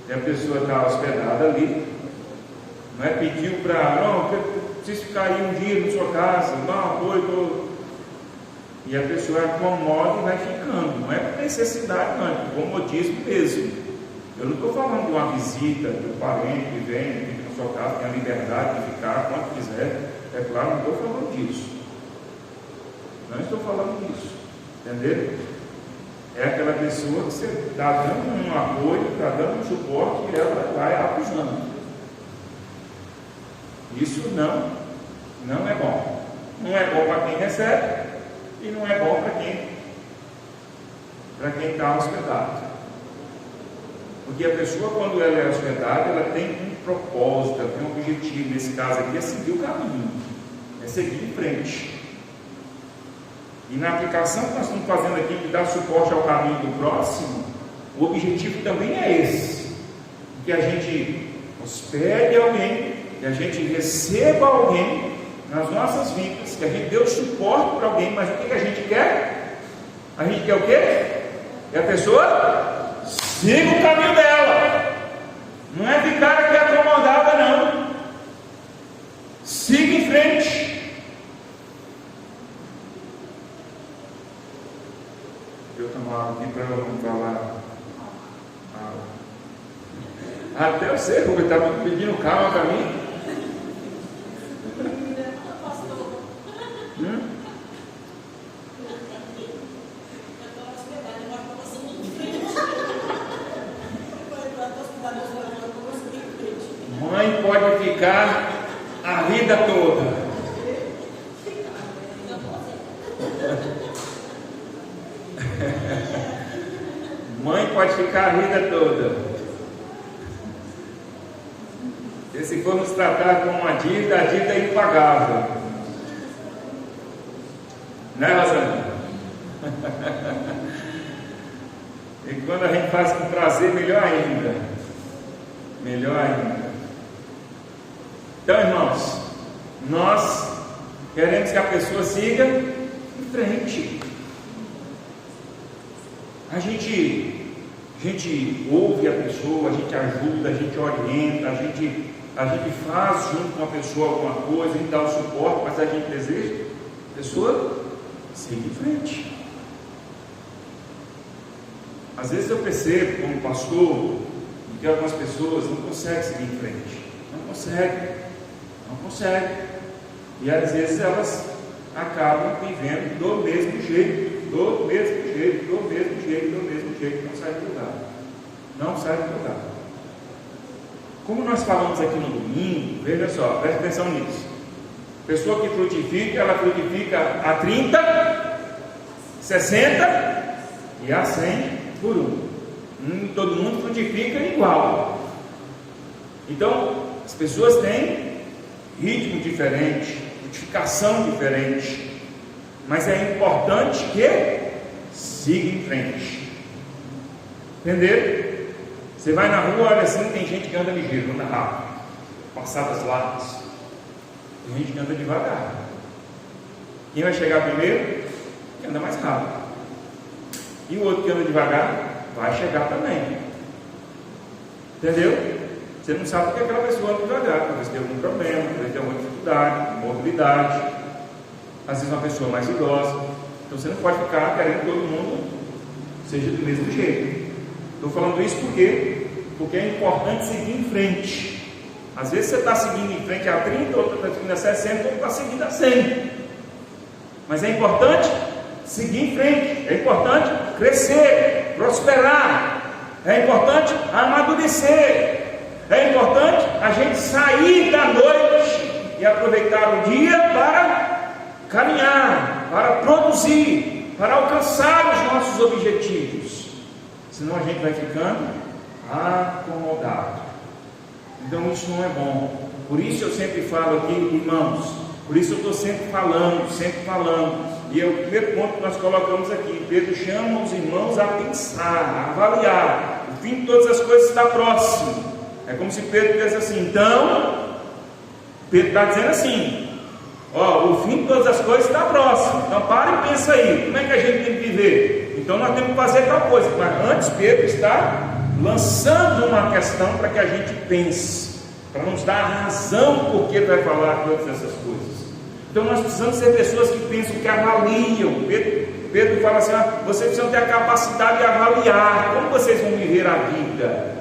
E a pessoa está hospedada ali, não é? Pediu para: não, eu preciso ficar aí um dia na sua casa, dá um apoio. E a pessoa acomoda e vai ficando. Não é por necessidade, não, é por comodismo mesmo. Eu não estou falando de uma visita, de um parente que vem, fica na sua casa, tem a liberdade de ficar quanto quiser. É claro, não estou falando disso. Não estou falando disso. Entendeu? É aquela pessoa que você está dando um apoio, está dando um suporte, e ela vai abusando. Isso não é bom. Não é bom para quem recebe, e não é bom para quem está hospedado. Porque a pessoa, quando ela é hospedada, ela tem um propósito, ela tem um objetivo. Nesse caso aqui é seguir o caminho, é seguir em frente. E na aplicação que nós estamos fazendo aqui, de dar suporte ao caminho do próximo, o objetivo também é esse: que a gente hospede alguém, que a gente receba alguém nas nossas vidas, que a gente dê o suporte para alguém. Mas o que a gente quer? A gente quer o quê? Que a pessoa siga o caminho dela. Não é ficar aqui acomodada, não. Siga em frente. Eu tomar aqui para eu não falar. Até eu sei, porque estava pedindo calma para mim. Mãe pode ficar a vida toda. Mãe pode ficar a vida toda. E se formos tratar com uma dívida, a dívida é impagável. Né, Rosana? E quando a gente faz com prazer, melhor ainda. Melhor ainda. Então, irmãos, nós queremos que a pessoa siga em frente. A gente ouve a pessoa, a gente ajuda, a gente orienta, a gente faz junto com a pessoa alguma coisa, a gente dá o suporte, mas a gente deseja a pessoa seguir em frente. Às vezes eu percebo, como pastor, que algumas pessoas não conseguem seguir em frente. Não conseguem. E às vezes elas acabam vivendo do mesmo jeito, não sai do lugar. Como nós falamos aqui no domingo, veja só, presta atenção nisso. Pessoa que frutifica, ela frutifica a 30, 60 e a 100 por 1. Todo mundo frutifica igual. Então, as pessoas têm ritmo diferente, frutificação diferente, mas é importante que siga em frente. Entenderam? Você vai na rua, olha assim, tem gente que anda ligeiro, anda rápido, passadas largas. Tem gente que anda devagar. Quem vai chegar primeiro? Quem anda mais rápido. E o outro que anda devagar vai chegar também. Entendeu? Você não sabe porque aquela pessoa anda devagar. Talvez tenha algum problema, talvez tenha alguma dificuldade, mobilidade. Às vezes uma pessoa mais idosa. Então você não pode ficar querendo que todo mundo seja do mesmo jeito. Estou falando isso por quê? Porque é importante seguir em frente. Às vezes você está seguindo em frente a 30, outro está seguindo a 60, outro está seguindo a 100. Mas é importante seguir em frente. É importante crescer, prosperar. É importante amadurecer. É importante a gente sair da noite e aproveitar o dia para caminhar, para produzir, para alcançar os nossos objetivos. Senão a gente vai ficando acomodado. Então isso não é bom. Por isso eu sempre falo aqui, irmãos, por isso eu estou sempre falando. E é o primeiro ponto que nós colocamos aqui. Pedro chama os irmãos a pensar, a avaliar. O fim de todas as coisas está próximo. É como se Pedro dissesse assim, então, Pedro está dizendo assim, o fim de todas as coisas está próximo. Então para e pensa aí, como é que a gente tem que viver? Então nós temos que fazer tal coisa. Mas antes Pedro está lançando uma questão para que a gente pense, para nos dar a razão por que ele vai falar todas essas coisas. Então nós precisamos ser pessoas que pensam, que avaliam. Pedro fala assim, vocês precisam ter a capacidade de avaliar como vocês vão viver a vida.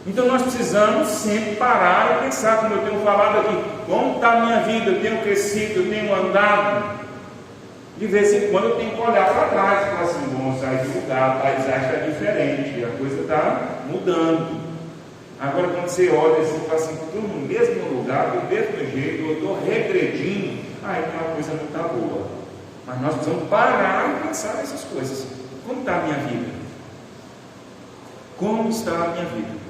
Então nós precisamos sempre parar e pensar, como eu tenho falado aqui, como está a minha vida, eu tenho crescido, eu tenho andado. De vez em quando eu tenho que olhar para trás e falar assim, bom, sair de lugar, a paisagem está diferente, a coisa está mudando. Agora quando você olha assim e fala assim, estou no mesmo lugar, do mesmo jeito, eu estou regredindo, aí uma coisa não está boa. Mas nós precisamos parar e pensar nessas coisas. Como está a minha vida? Como está a minha vida?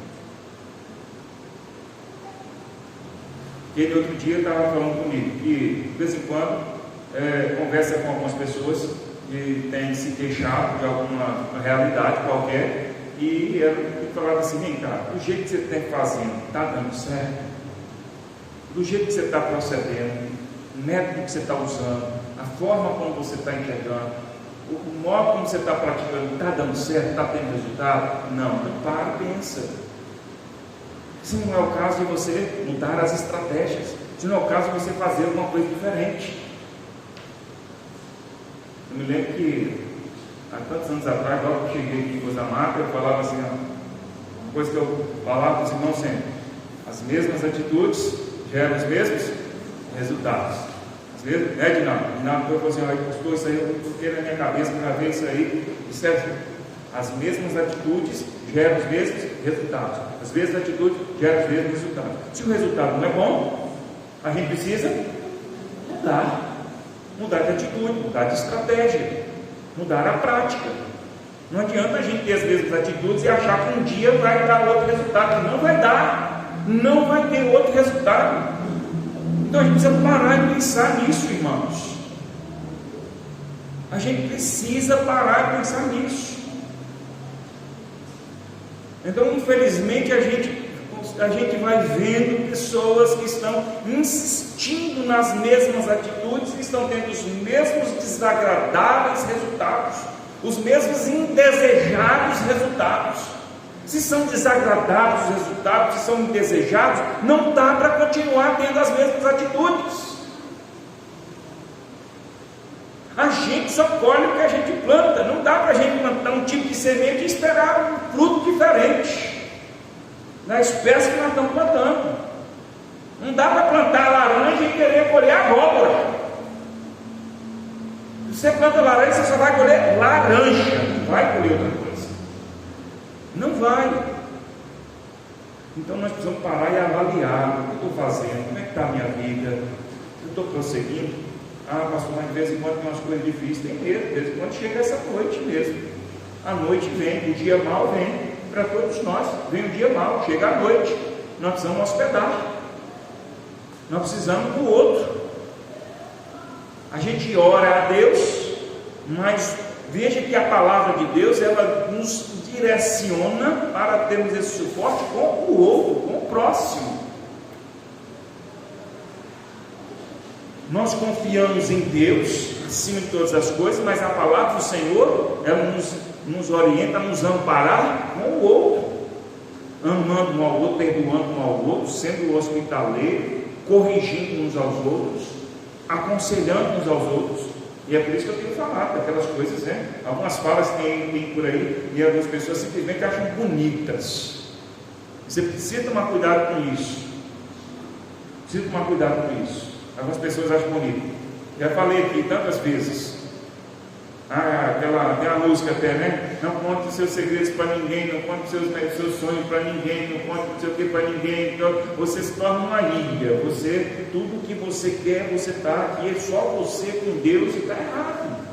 Ele outro dia estava falando comigo que de vez em quando conversa com algumas pessoas que têm se queixado de alguma realidade qualquer e ele falava assim, vem cá, do jeito que você está fazendo, está dando certo? Do jeito que você está procedendo, o método que você está usando, a forma como você está enxergando, o modo como você está praticando, está dando certo, está tendo resultado? Não, então para e pensa. Se não é o caso de você mudar as estratégias, se não é o caso de você fazer alguma coisa diferente. Eu me lembro que há tantos anos atrás, logo que cheguei aqui em Coisa Mata, eu falava assim, uma coisa que eu falava para os irmãos sempre, as mesmas atitudes geram os mesmos resultados. As mesmas, né, Dinaldo falou assim, pastor, isso aí eu coloquei na minha cabeça para ver isso aí, isso é as mesmas atitudes geram os mesmos resultados. As mesmas atitudes geram os mesmos resultados. Se o resultado não é bom, a gente precisa mudar de atitude, mudar de estratégia, mudar a prática. Não adianta a gente ter as mesmas atitudes e achar que um dia vai dar outro resultado. Não vai dar, não vai ter outro resultado. Então a gente precisa parar e pensar nisso, irmãos. A gente precisa parar e pensar nisso. Então, infelizmente, a gente vai vendo pessoas que estão insistindo nas mesmas atitudes, que estão tendo os mesmos desagradáveis resultados, os mesmos indesejados resultados. Se são desagradáveis os resultados, se são indesejados, não dá para continuar tendo as mesmas atitudes. A gente só colhe o que a gente planta. Não dá para a gente plantar um tipo de semente e esperar um fruto diferente na espécie que nós estamos plantando. Não dá para plantar laranja e querer colher abóbora. Se você planta laranja, você só vai colher laranja, não vai colher outra coisa. Não vai. Então nós precisamos parar e avaliar o que eu estou fazendo, como é que está a minha vida, eu estou prosseguindo. Pastor, mas de vez em quando tem umas coisas difíceis, tem mesmo, de vez em quando chega essa noite mesmo. A noite vem, o dia mau vem para todos nós. Vem o dia mau, chega a noite, nós precisamos hospedar, nós precisamos do outro. A gente ora a Deus, mas veja que a palavra de Deus, ela nos direciona para termos esse suporte com o outro, com o próximo. Nós confiamos em Deus acima de todas as coisas, mas a palavra do Senhor, ela nos orienta a nos amparar com o outro, amando um ao outro, perdoando um ao outro, sendo hospitaleiro, corrigindo uns aos outros, aconselhando uns aos outros. E é por isso que eu tenho falado daquelas coisas, né? Algumas falas tem por aí e algumas pessoas simplesmente acham bonitas. Você precisa tomar cuidado com isso. Precisa tomar cuidado com isso. Algumas pessoas acham bonito. Já falei aqui tantas vezes. Aquela música até, né? Não conte os seus segredos para ninguém, não conte os seus sonhos para ninguém, não conte não sei o que para ninguém. Então, você se torna uma ilha. Tudo que você quer, você está aqui, é só você com Deus e está errado.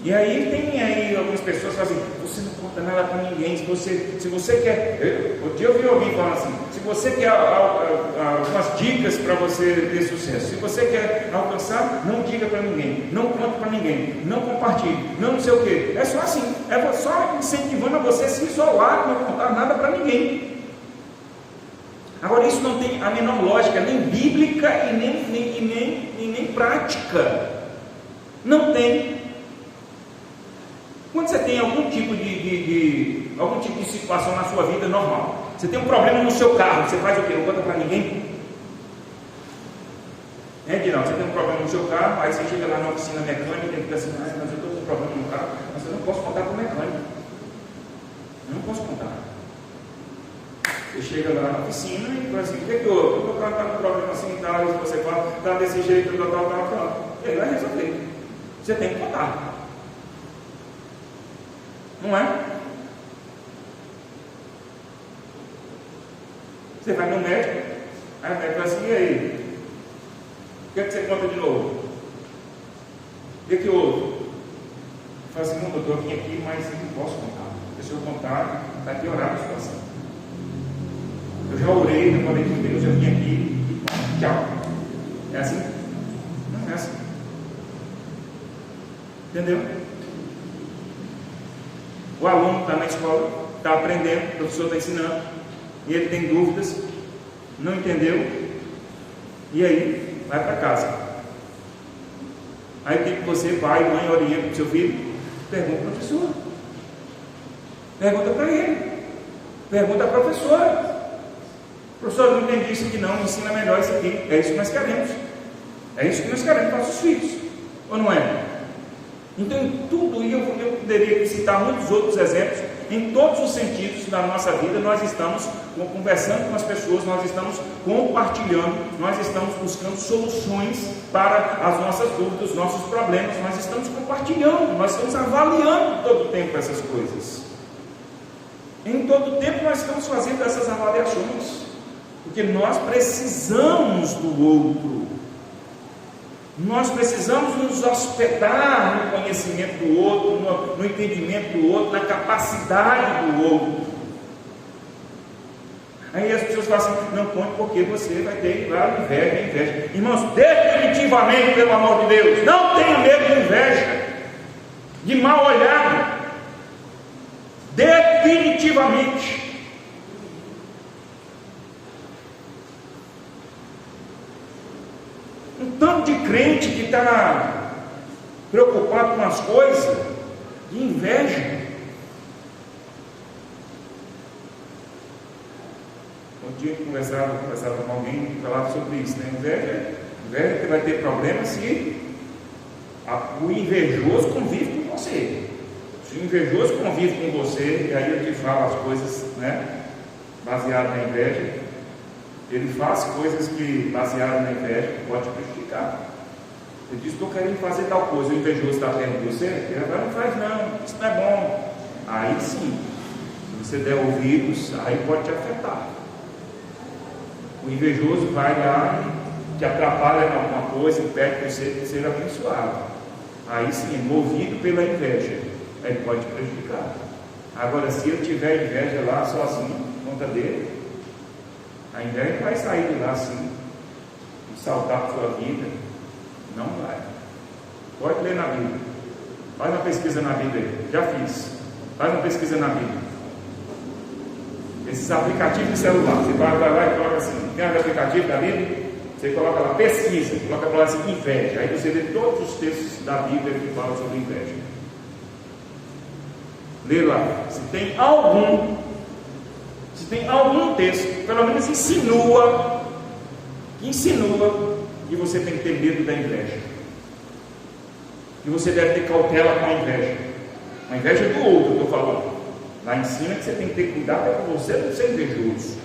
E aí tem aí algumas pessoas que fazem, você não conta nada para ninguém, se você quer, outro dia eu vi alguém falando assim, se você quer algumas dicas para você ter sucesso, se você quer alcançar, não diga para ninguém, não conte para ninguém, não compartilhe, não sei o que, é só assim, é só incentivando a você se isolar, não contar nada para ninguém. Agora isso não tem a menor lógica, nem bíblica e nem prática, não tem. Quando você tem algum tipo de situação na sua vida normal, você tem um problema no seu carro, você faz o quê? Não conta para ninguém? Edinaldo, você tem um problema no seu carro, aí você chega lá na oficina mecânica e fica assim, mas eu estou com um problema no carro, mas eu não posso contar para o mecânico. Eu não posso contar. Você chega lá na oficina e fala assim, o que é que houve? O meu carro está com um problema assim e tal, e você fala, está desse jeito, tal. Ele vai resolver. Você tem que contar. Não é? Você vai no médico, aí o médico fala assim, e aí? O que é que você conta de novo? O que é que houve? Fala assim, não, doutor, eu vim aqui, mas eu não posso contar. Se eu contar, vai piorar a situação. Eu já orei, eu falei com Deus, eu vim aqui e tchau. É assim? Não é assim. Entendeu? O aluno está na escola, está aprendendo, o professor está ensinando, e ele tem dúvidas, não entendeu, e aí vai para casa. Aí o que você, pai, mãe, orienta o seu filho? Pergunta ao professor, pergunta para ele, pergunta à professora. Professor, eu não entendi isso aqui não, ensina melhor isso aqui. É isso que nós queremos, é isso que nós queremos para nossos filhos, ou não é? Então, em tudo, e eu poderia citar muitos outros exemplos, em todos os sentidos da nossa vida, nós estamos conversando com as pessoas, nós estamos compartilhando, nós estamos buscando soluções para as nossas dúvidas, os nossos problemas, nós estamos compartilhando, nós estamos avaliando todo o tempo essas coisas. Em todo o tempo nós estamos fazendo essas avaliações, porque nós precisamos do outro. Nós precisamos nos hospedar no conhecimento do outro, no entendimento do outro, na capacidade do outro. Aí as pessoas falam assim, não conte porque você vai ter inveja. Irmãos, definitivamente, pelo amor de Deus, não tenha medo de inveja, de mal olhado. Definitivamente. Um tanto de crente que está preocupado com as coisas, de inveja. Um dia eu conversava com alguém que falava sobre isso, né? Inveja que vai ter problema se o invejoso convive com você. Se o invejoso convive com você, e aí eu te falo as coisas, né? Baseado na inveja. Ele faz coisas que, baseado na inveja, pode te prejudicar. Ele diz, estou querendo fazer tal coisa, o invejoso está perto de você, ele não faz não, isso não é bom. Aí sim, se você der ouvidos, aí pode te afetar. O invejoso vai lá, te atrapalha em alguma coisa, impede você de ser abençoado. aí sim, movido pela inveja, ele pode te prejudicar. Agora, se ele tiver inveja lá sozinho, por conta dele, a inveja vai sair de lá assim, e saltar para sua vida. Não vai. Pode ler na Bíblia. Faz uma pesquisa na Bíblia aí. Já fiz. Faz uma pesquisa na Bíblia. Esses aplicativos de celular, você vai lá e coloca assim, tem um aplicativo da Bíblia, você coloca lá pesquisa, coloca lá assim, inveja. Aí você lê todos os textos da Bíblia que falam sobre inveja. Lê lá. Se tem algum texto, pelo menos insinua que você tem que ter medo da inveja, que você deve ter cautela com a inveja. A inveja do outro, eu estou falando. Lá ensina que você tem que ter cuidado para você não ser invejoso,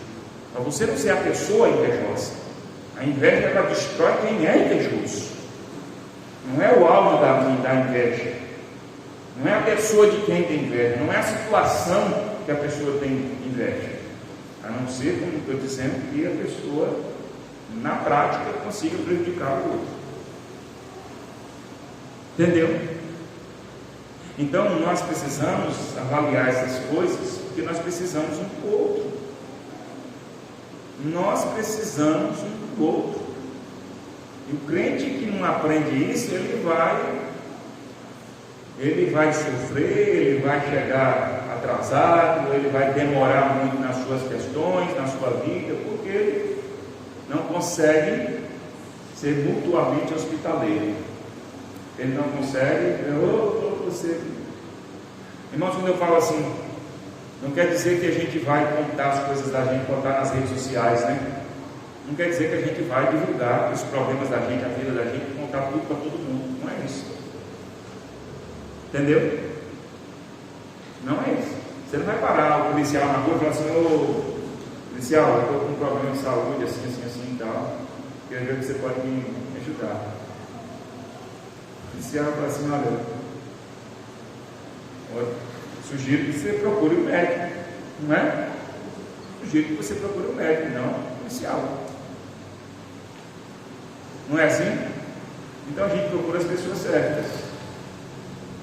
para você não ser a pessoa invejosa. A inveja, ela destrói quem é invejoso. Não é o alvo da inveja, não é a pessoa de quem tem inveja, não é a situação que a pessoa tem inveja, a não ser, como estou dizendo, que a pessoa na prática consiga prejudicar o outro. Entendeu? Então nós precisamos avaliar essas coisas, porque nós precisamos um do outro. Nós precisamos um do outro. E o crente que não aprende isso, ele vai sofrer, ele vai chegar atrasado, ele vai demorar muito nas suas questões, na sua vida, porque ele não consegue ser mutuamente hospitaleiro. Ele não consegue, você. Irmãos, quando eu falo assim, não quer dizer que a gente vai contar as coisas da gente, contar nas redes sociais, né? Não quer dizer que a gente vai divulgar os problemas da gente, a vida da gente, contar tudo para todo mundo. Não é isso. Entendeu? Não é isso. Você não vai parar o policial na rua e falar assim, ô policial, eu estou com um problema de saúde, assim e tal. Quero ver que você pode me ajudar. O policial vai falar assim, olha, sugiro que você procure o médico, não é? Sugiro que você procure o médico, não o policial. Não é assim? Então a gente procura as pessoas certas.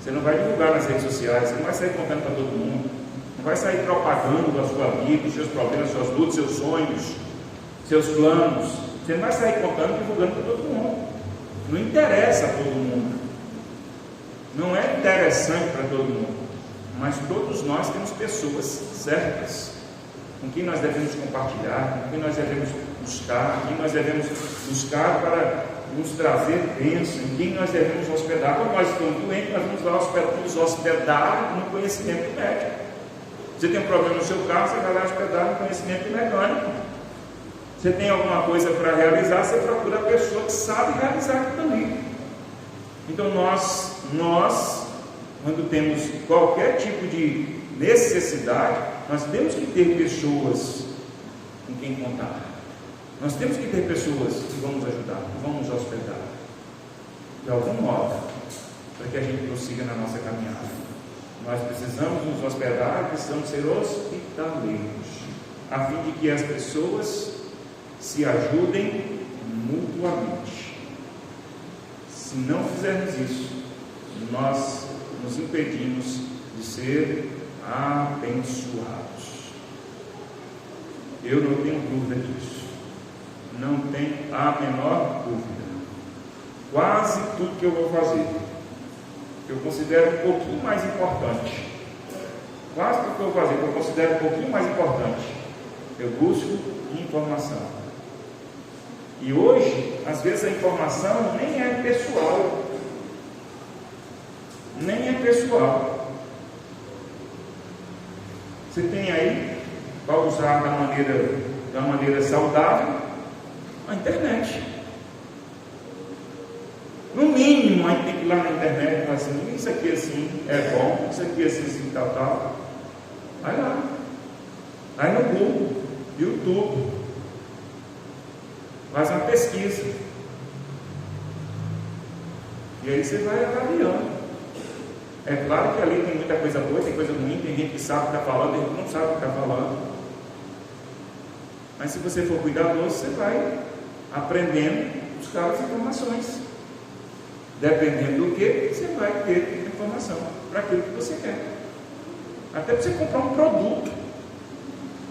Você não vai divulgar nas redes sociais, você não vai sair contando para todo mundo, não vai sair propagando a sua vida, os seus problemas, suas lutas, seus sonhos, seus planos. Você não vai sair contando, divulgando para todo mundo. Não interessa a todo mundo. Não é interessante para todo mundo. Mas todos nós temos pessoas certas com quem nós devemos compartilhar, com quem nós devemos buscar, quem nós devemos buscar para nos trazer bênção, em quem nós devemos hospedar. Quando nós estamos doentes, nós vamos lá nos hospedar no conhecimento médico. Você tem um problema no seu carro, você vai lá hospedar no conhecimento mecânico. Você tem alguma coisa para realizar, você procura a pessoa que sabe realizar aquilo ali. Então nós, quando temos qualquer tipo de necessidade, nós temos que ter pessoas com quem contar. Nós temos que ter pessoas que vão nos ajudar, que vão nos hospedar, de algum modo, para que a gente prossiga na nossa caminhada. Nós precisamos nos hospedar, precisamos ser hospitaleiros, a fim de que as pessoas se ajudem mutuamente. Se não fizermos isso, nós nos impedimos de ser abençoados. Eu não tenho dúvida disso. Não tenho a menor dúvida. Quase tudo que eu vou fazer, eu considero um pouquinho mais importante. Quase tudo que eu vou fazer, que eu considero um pouquinho mais importante, eu busco informação. E hoje, às vezes a informação nem é pessoal. Nem é pessoal. Você tem aí, para usar da maneira saudável, a internet. No mínimo, a gente tem que ir lá na internet e falar assim, isso aqui assim é bom, isso aqui assim, tal. Vai lá. Vai no Google, YouTube. Faz uma pesquisa. E aí você vai avaliando. É claro que ali tem muita coisa boa, tem coisa ruim, tem gente que sabe o que está falando, tem gente que não sabe o que está falando. Mas se você for cuidadoso, você vai aprendendo, buscar as informações. Dependendo do que, você vai ter informação para aquilo que você quer. Até para você comprar um produto,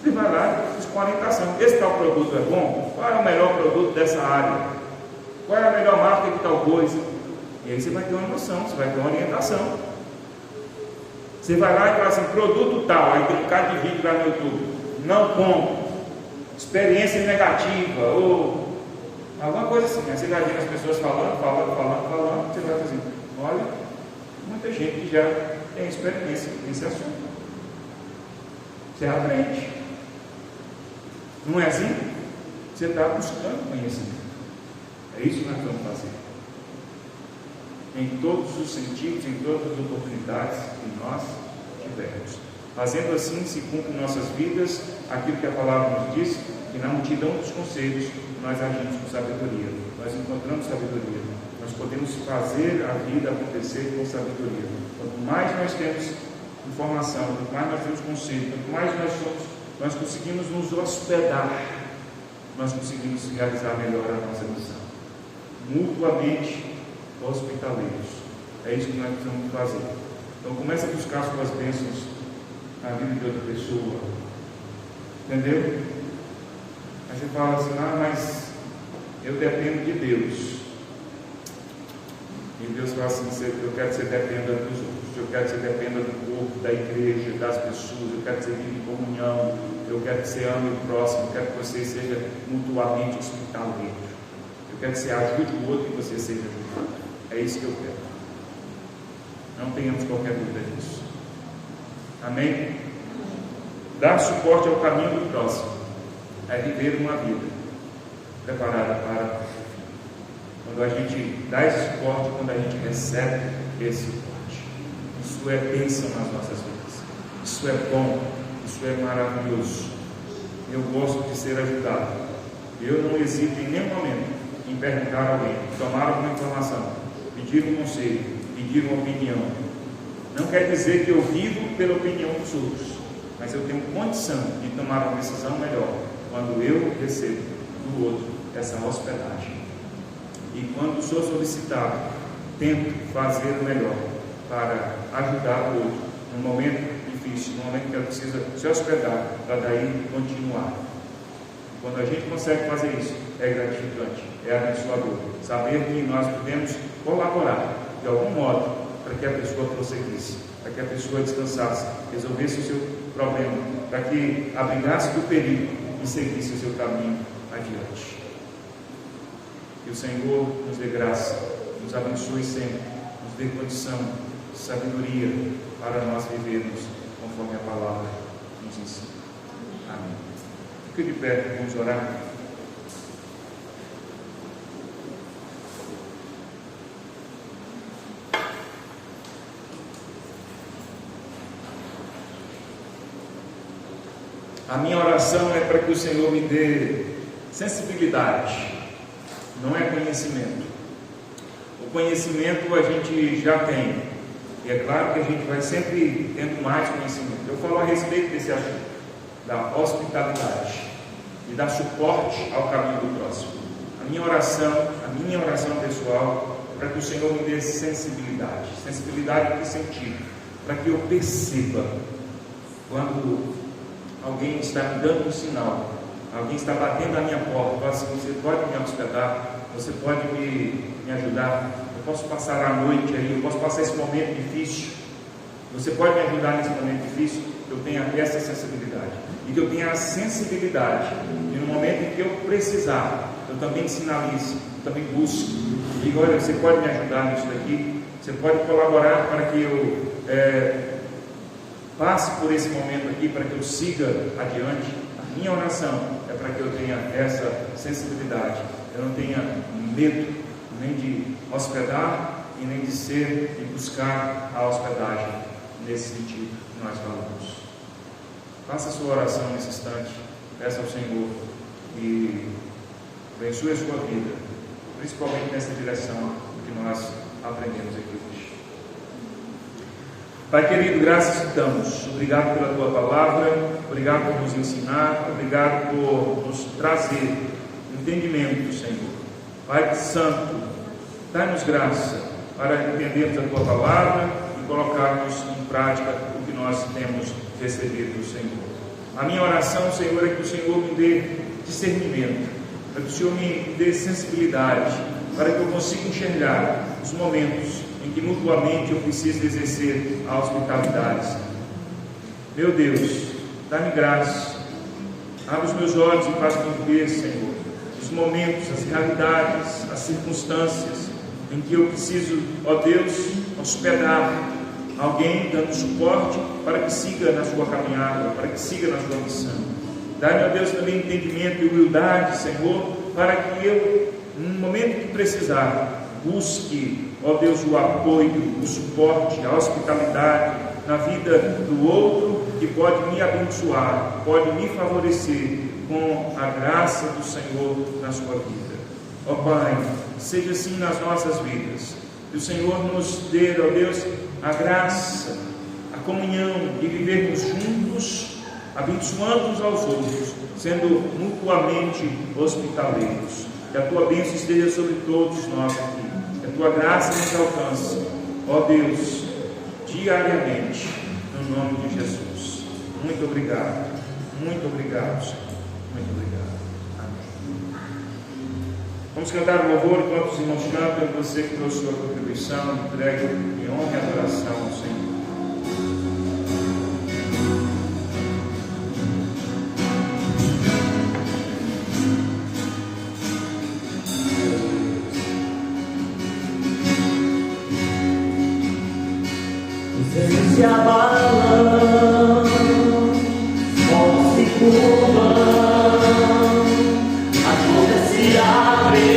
você vai lá e faz uma orientação. Esse tal produto é bom? Qual é o melhor produto dessa área? Qual é a melhor marca de tal coisa? E aí você vai ter uma noção, você vai ter uma orientação. Você vai lá e fala assim, produto tal, aí tem um bocado de vídeo lá no YouTube. Não compre. Experiência negativa, ou alguma coisa assim. Aí você vai ver as pessoas falando, você vai fazer, olha, muita gente que já tem experiência nesse assunto. Você aprende. Não é assim? Você está buscando conhecimento. É isso que nós vamos fazer. Em todos os sentidos, em todas as oportunidades que nós tivermos. Fazendo assim, se cumpre em nossas vidas aquilo que a palavra nos diz, que na multidão dos conselhos nós agimos com sabedoria. Nós encontramos sabedoria. Nós podemos fazer a vida acontecer com sabedoria. Quanto mais nós temos informação, quanto mais nós temos conselho, quanto mais nós conseguimos nos hospedar, nós conseguimos realizar melhor a nossa missão. Mutuamente hospitaleiros. É isso que nós precisamos fazer. Então começa a buscar suas bênçãos na vida de outra pessoa. Entendeu? Aí você fala assim, mas eu dependo de Deus. E Deus fala assim, eu quero que você dependa dos outros, eu quero que você dependa do corpo, da igreja, das pessoas, eu quero que você viva em comunhão, eu quero que você ame o próximo, eu quero que você seja mutuamente hospitaleiro. Eu quero que você ajude o outro e você seja ajudado. É isso que eu quero. Não tenhamos qualquer dúvida disso. Amém? Dar suporte ao caminho do próximo é viver uma vida preparada para o fim. Quando a gente dá esse suporte, quando a gente recebe esse suporte, isso é bênção nas nossas vidas. Isso é bom, isso é maravilhoso. Eu gosto de ser ajudado. Eu não hesito em nenhum momento em perguntar a alguém, tomar alguma informação, pedir um conselho, pedir uma opinião. Não quer dizer que eu vivo pela opinião dos outros, mas eu tenho condição de tomar uma decisão melhor quando eu recebo do outro essa hospedagem. E quando sou solicitado, tento fazer o melhor para ajudar o outro num momento difícil, num momento que eu preciso se hospedar, para daí continuar. Quando a gente consegue fazer isso, é gratificante, é abençoador. Saber que nós podemos colaborar de algum modo para que a pessoa prosseguisse, para que a pessoa descansasse, resolvesse o seu problema, para que abrigasse do perigo e seguisse o seu caminho adiante. Que o Senhor nos dê graça, nos abençoe sempre, nos dê condição, sabedoria para nós vivermos conforme a palavra nos ensina. Amém. Fique de pé, vamos orar. A minha oração é para que o Senhor me dê sensibilidade, não é conhecimento. O conhecimento a gente já tem, e é claro que a gente vai sempre tendo mais conhecimento. Eu falo a respeito desse assunto, da hospitalidade e dar suporte ao caminho do próximo. A minha oração pessoal é para que o Senhor me dê sensibilidade. Sensibilidade em que sentido? Para que eu perceba quando alguém está me dando um sinal, alguém está batendo a minha porta, fala assim, você pode me hospedar, você pode me ajudar, eu posso passar a noite aí, eu posso passar esse momento difícil, você pode me ajudar nesse momento difícil, que eu tenha essa sensibilidade, e que eu tenha a sensibilidade, e no momento em que eu precisar, eu também sinalize, eu também busque, e digo, olha, você pode me ajudar nisso daqui, você pode colaborar para que eu passe por esse momento aqui, para que eu siga adiante. A minha oração é para que eu tenha essa sensibilidade, eu não tenha medo nem de hospedar e nem de ser e buscar a hospedagem nesse sentido que nós falamos. Faça a sua oração nesse instante, peça ao Senhor e abençoe a sua vida, principalmente nessa direção que nós aprendemos aqui hoje. Pai querido, graças te damos. Obrigado pela tua palavra, obrigado por nos ensinar, obrigado por nos trazer entendimento, Senhor. Pai Santo, dá-nos graça para entendermos a Tua palavra e colocarmos em prática o que nós temos recebido do Senhor. A minha oração, Senhor, é que o Senhor me dê discernimento, para que o Senhor me dê sensibilidade, para que eu consiga enxergar os momentos em que mutuamente eu preciso exercer a hospitalidade. Meu Deus, dá-me graça, abre os meus olhos e faz-me ver, Senhor, os momentos, as realidades, as circunstâncias em que eu preciso, ó Deus, hospedar alguém, dando suporte para que siga na sua caminhada, para que siga na sua missão. Dá-me, ó Deus, também entendimento e humildade, Senhor, para que eu, no momento que precisar, busque, ó Deus, o apoio, o suporte, a hospitalidade na vida do outro, que pode me abençoar, pode me favorecer com a graça do Senhor na sua vida. Ó Pai, seja assim nas nossas vidas, que o Senhor nos dê, ó Deus, a graça, a comunhão de vivermos juntos, abençoando uns aos outros, sendo mutuamente hospitaleiros. Que a Tua bênção esteja sobre todos nós aqui, que a Tua graça nos alcance, ó Deus, diariamente, no nome de Jesus. Muito obrigado, Senhor, muito obrigado. Amém. Vamos cantar o louvor enquanto os irmãos cantam. Você que trouxe sua contribuição, entregue em honra e adoração ao Senhor. Se abalam, sol se curvam, as nuvens se abrem,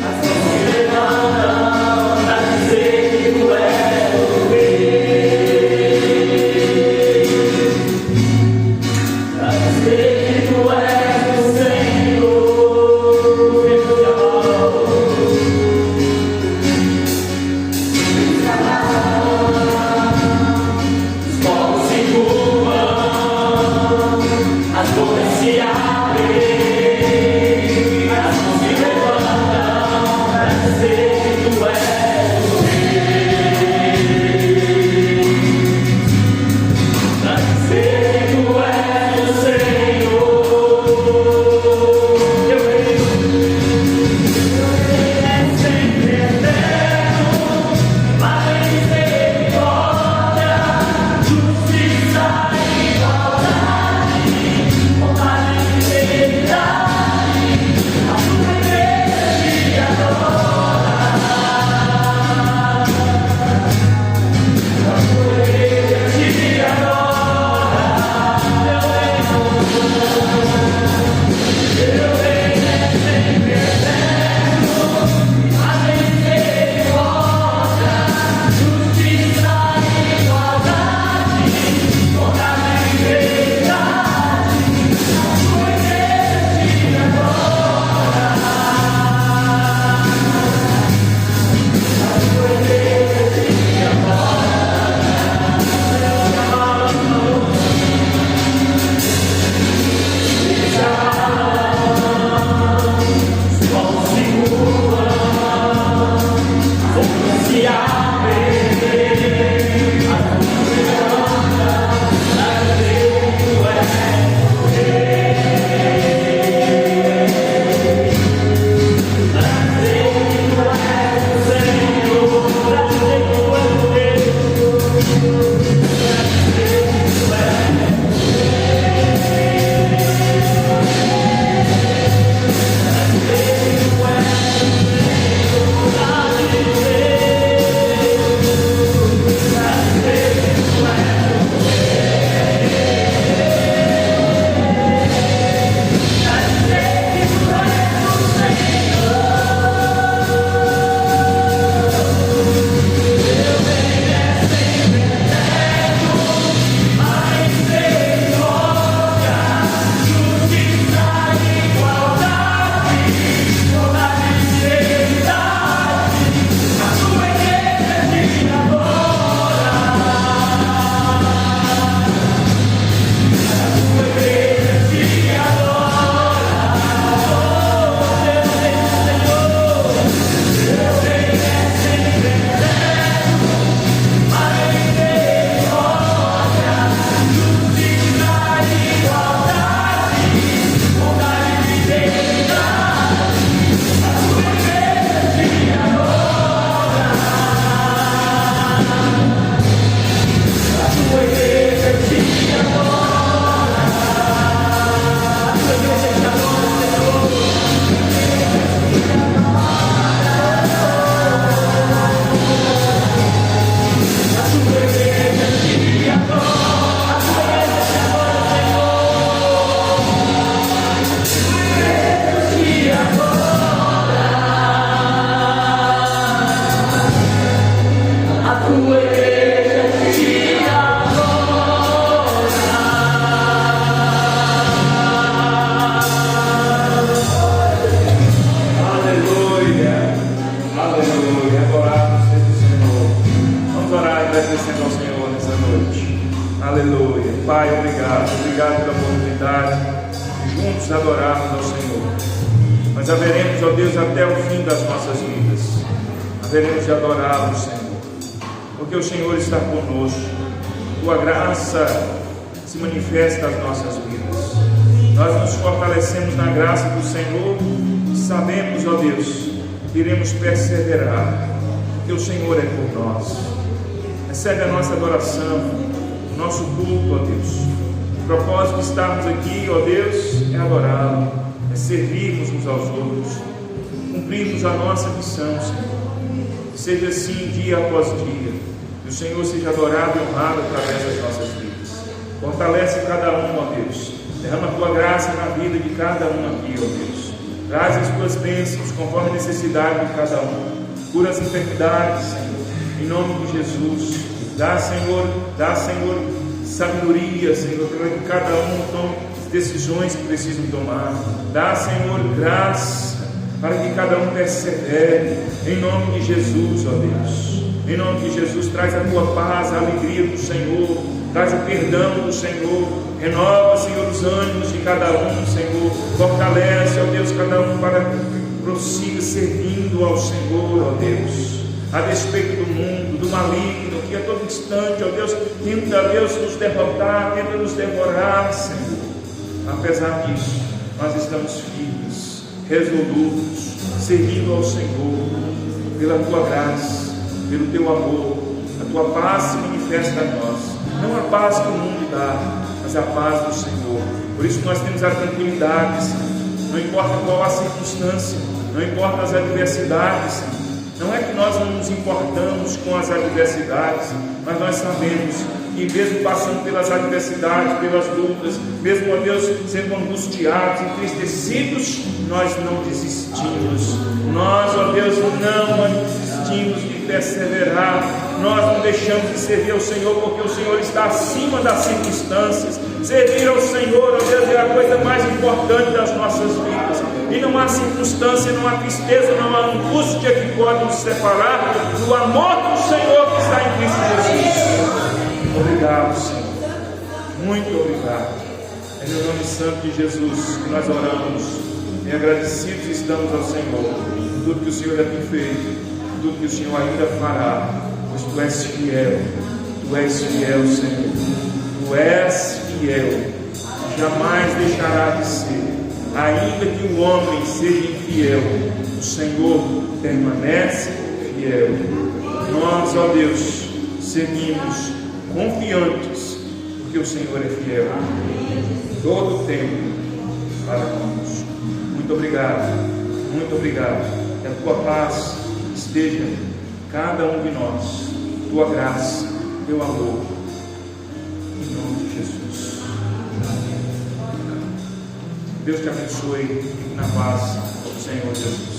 as mãos se levantam para dizer que Tu és o Rei, para dizer que Tu és o Senhor. Os ventos se abalam, as agradecendo ao Senhor nessa noite. Aleluia. Pai, obrigado pela oportunidade de juntos adorarmos ao Senhor. Mas haveremos, ó Deus, até o fim das nossas vidas. Haveremos de adorá-lo, Senhor, porque o Senhor está conosco. Tua graça se manifesta nas nossas vidas. Nós nos fortalecemos na graça do Senhor e sabemos, ó Deus, que iremos perseverar, porque o Senhor é por nós. Recebe a nossa adoração, o nosso culto, ó Deus. O propósito de estarmos aqui, ó Deus, é adorá-lo, é servirmos uns aos outros, cumprirmos a nossa missão, Senhor. Seja assim dia após dia, que o Senhor seja adorado e honrado através das nossas vidas. Fortalece cada um, ó Deus. Derrama a tua graça na vida de cada um aqui, ó Deus. Traz as tuas bênçãos conforme a necessidade de cada um. Cura as enfermidades, Senhor, em nome de Jesus. Dá, Senhor, sabedoria, Senhor, para que cada um tome as decisões que precisam tomar. Dá, Senhor, graça para que cada um persevere, em nome de Jesus, ó Deus. Em nome de Jesus, traz a tua paz, a alegria do Senhor, traz o perdão do Senhor, renova, Senhor, os ânimos de cada um, Senhor, fortalece, ó Deus, cada um para que prossiga servindo ao Senhor, ó Deus, a despeito do mundo, do maligno, que a todo instante, ó Deus, tenta, Deus, nos derrotar, tenta nos devorar, Senhor. Apesar disso, nós estamos firmes, resolutos, servindo ao Senhor, pela tua graça, pelo teu amor. A tua paz se manifesta a nós, não a paz que o mundo dá, mas a paz do Senhor. Por isso nós temos a tranquilidade, Senhor. Não importa qual a circunstância, não importa as adversidades, Senhor. Não é que nós não nos importamos com as adversidades, mas nós sabemos que mesmo passando pelas adversidades, pelas lutas, mesmo, ó Deus, sendo angustiados, entristecidos, nós não desistimos. Nós, ó Deus, não desistimos de perseverar. Nós não deixamos de servir ao Senhor, porque o Senhor está acima das circunstâncias. Servir ao Senhor, ó Deus, é a coisa mais importante das nossas vidas. E não há circunstância, não há tristeza, não há angústia que pode nos separar do amor do Senhor que está em Cristo Jesus. Obrigado, Senhor. Muito obrigado. É no nome santo de Jesus que nós oramos. E agradecidos estamos ao Senhor por tudo que o Senhor já tem feito, por tudo que o Senhor ainda fará. Pois tu és fiel. Tu és fiel, Senhor. Tu és fiel. Jamais deixará de ser. Ainda que o homem seja infiel, o Senhor permanece fiel. Nós, ó Deus, seguimos confiantes, porque o Senhor é fiel todo o tempo para conosco. Muito obrigado, muito obrigado. Que a tua paz esteja em cada um de nós, tua graça, teu amor, em nome de Jesus. Deus te abençoe na paz do Senhor Jesus.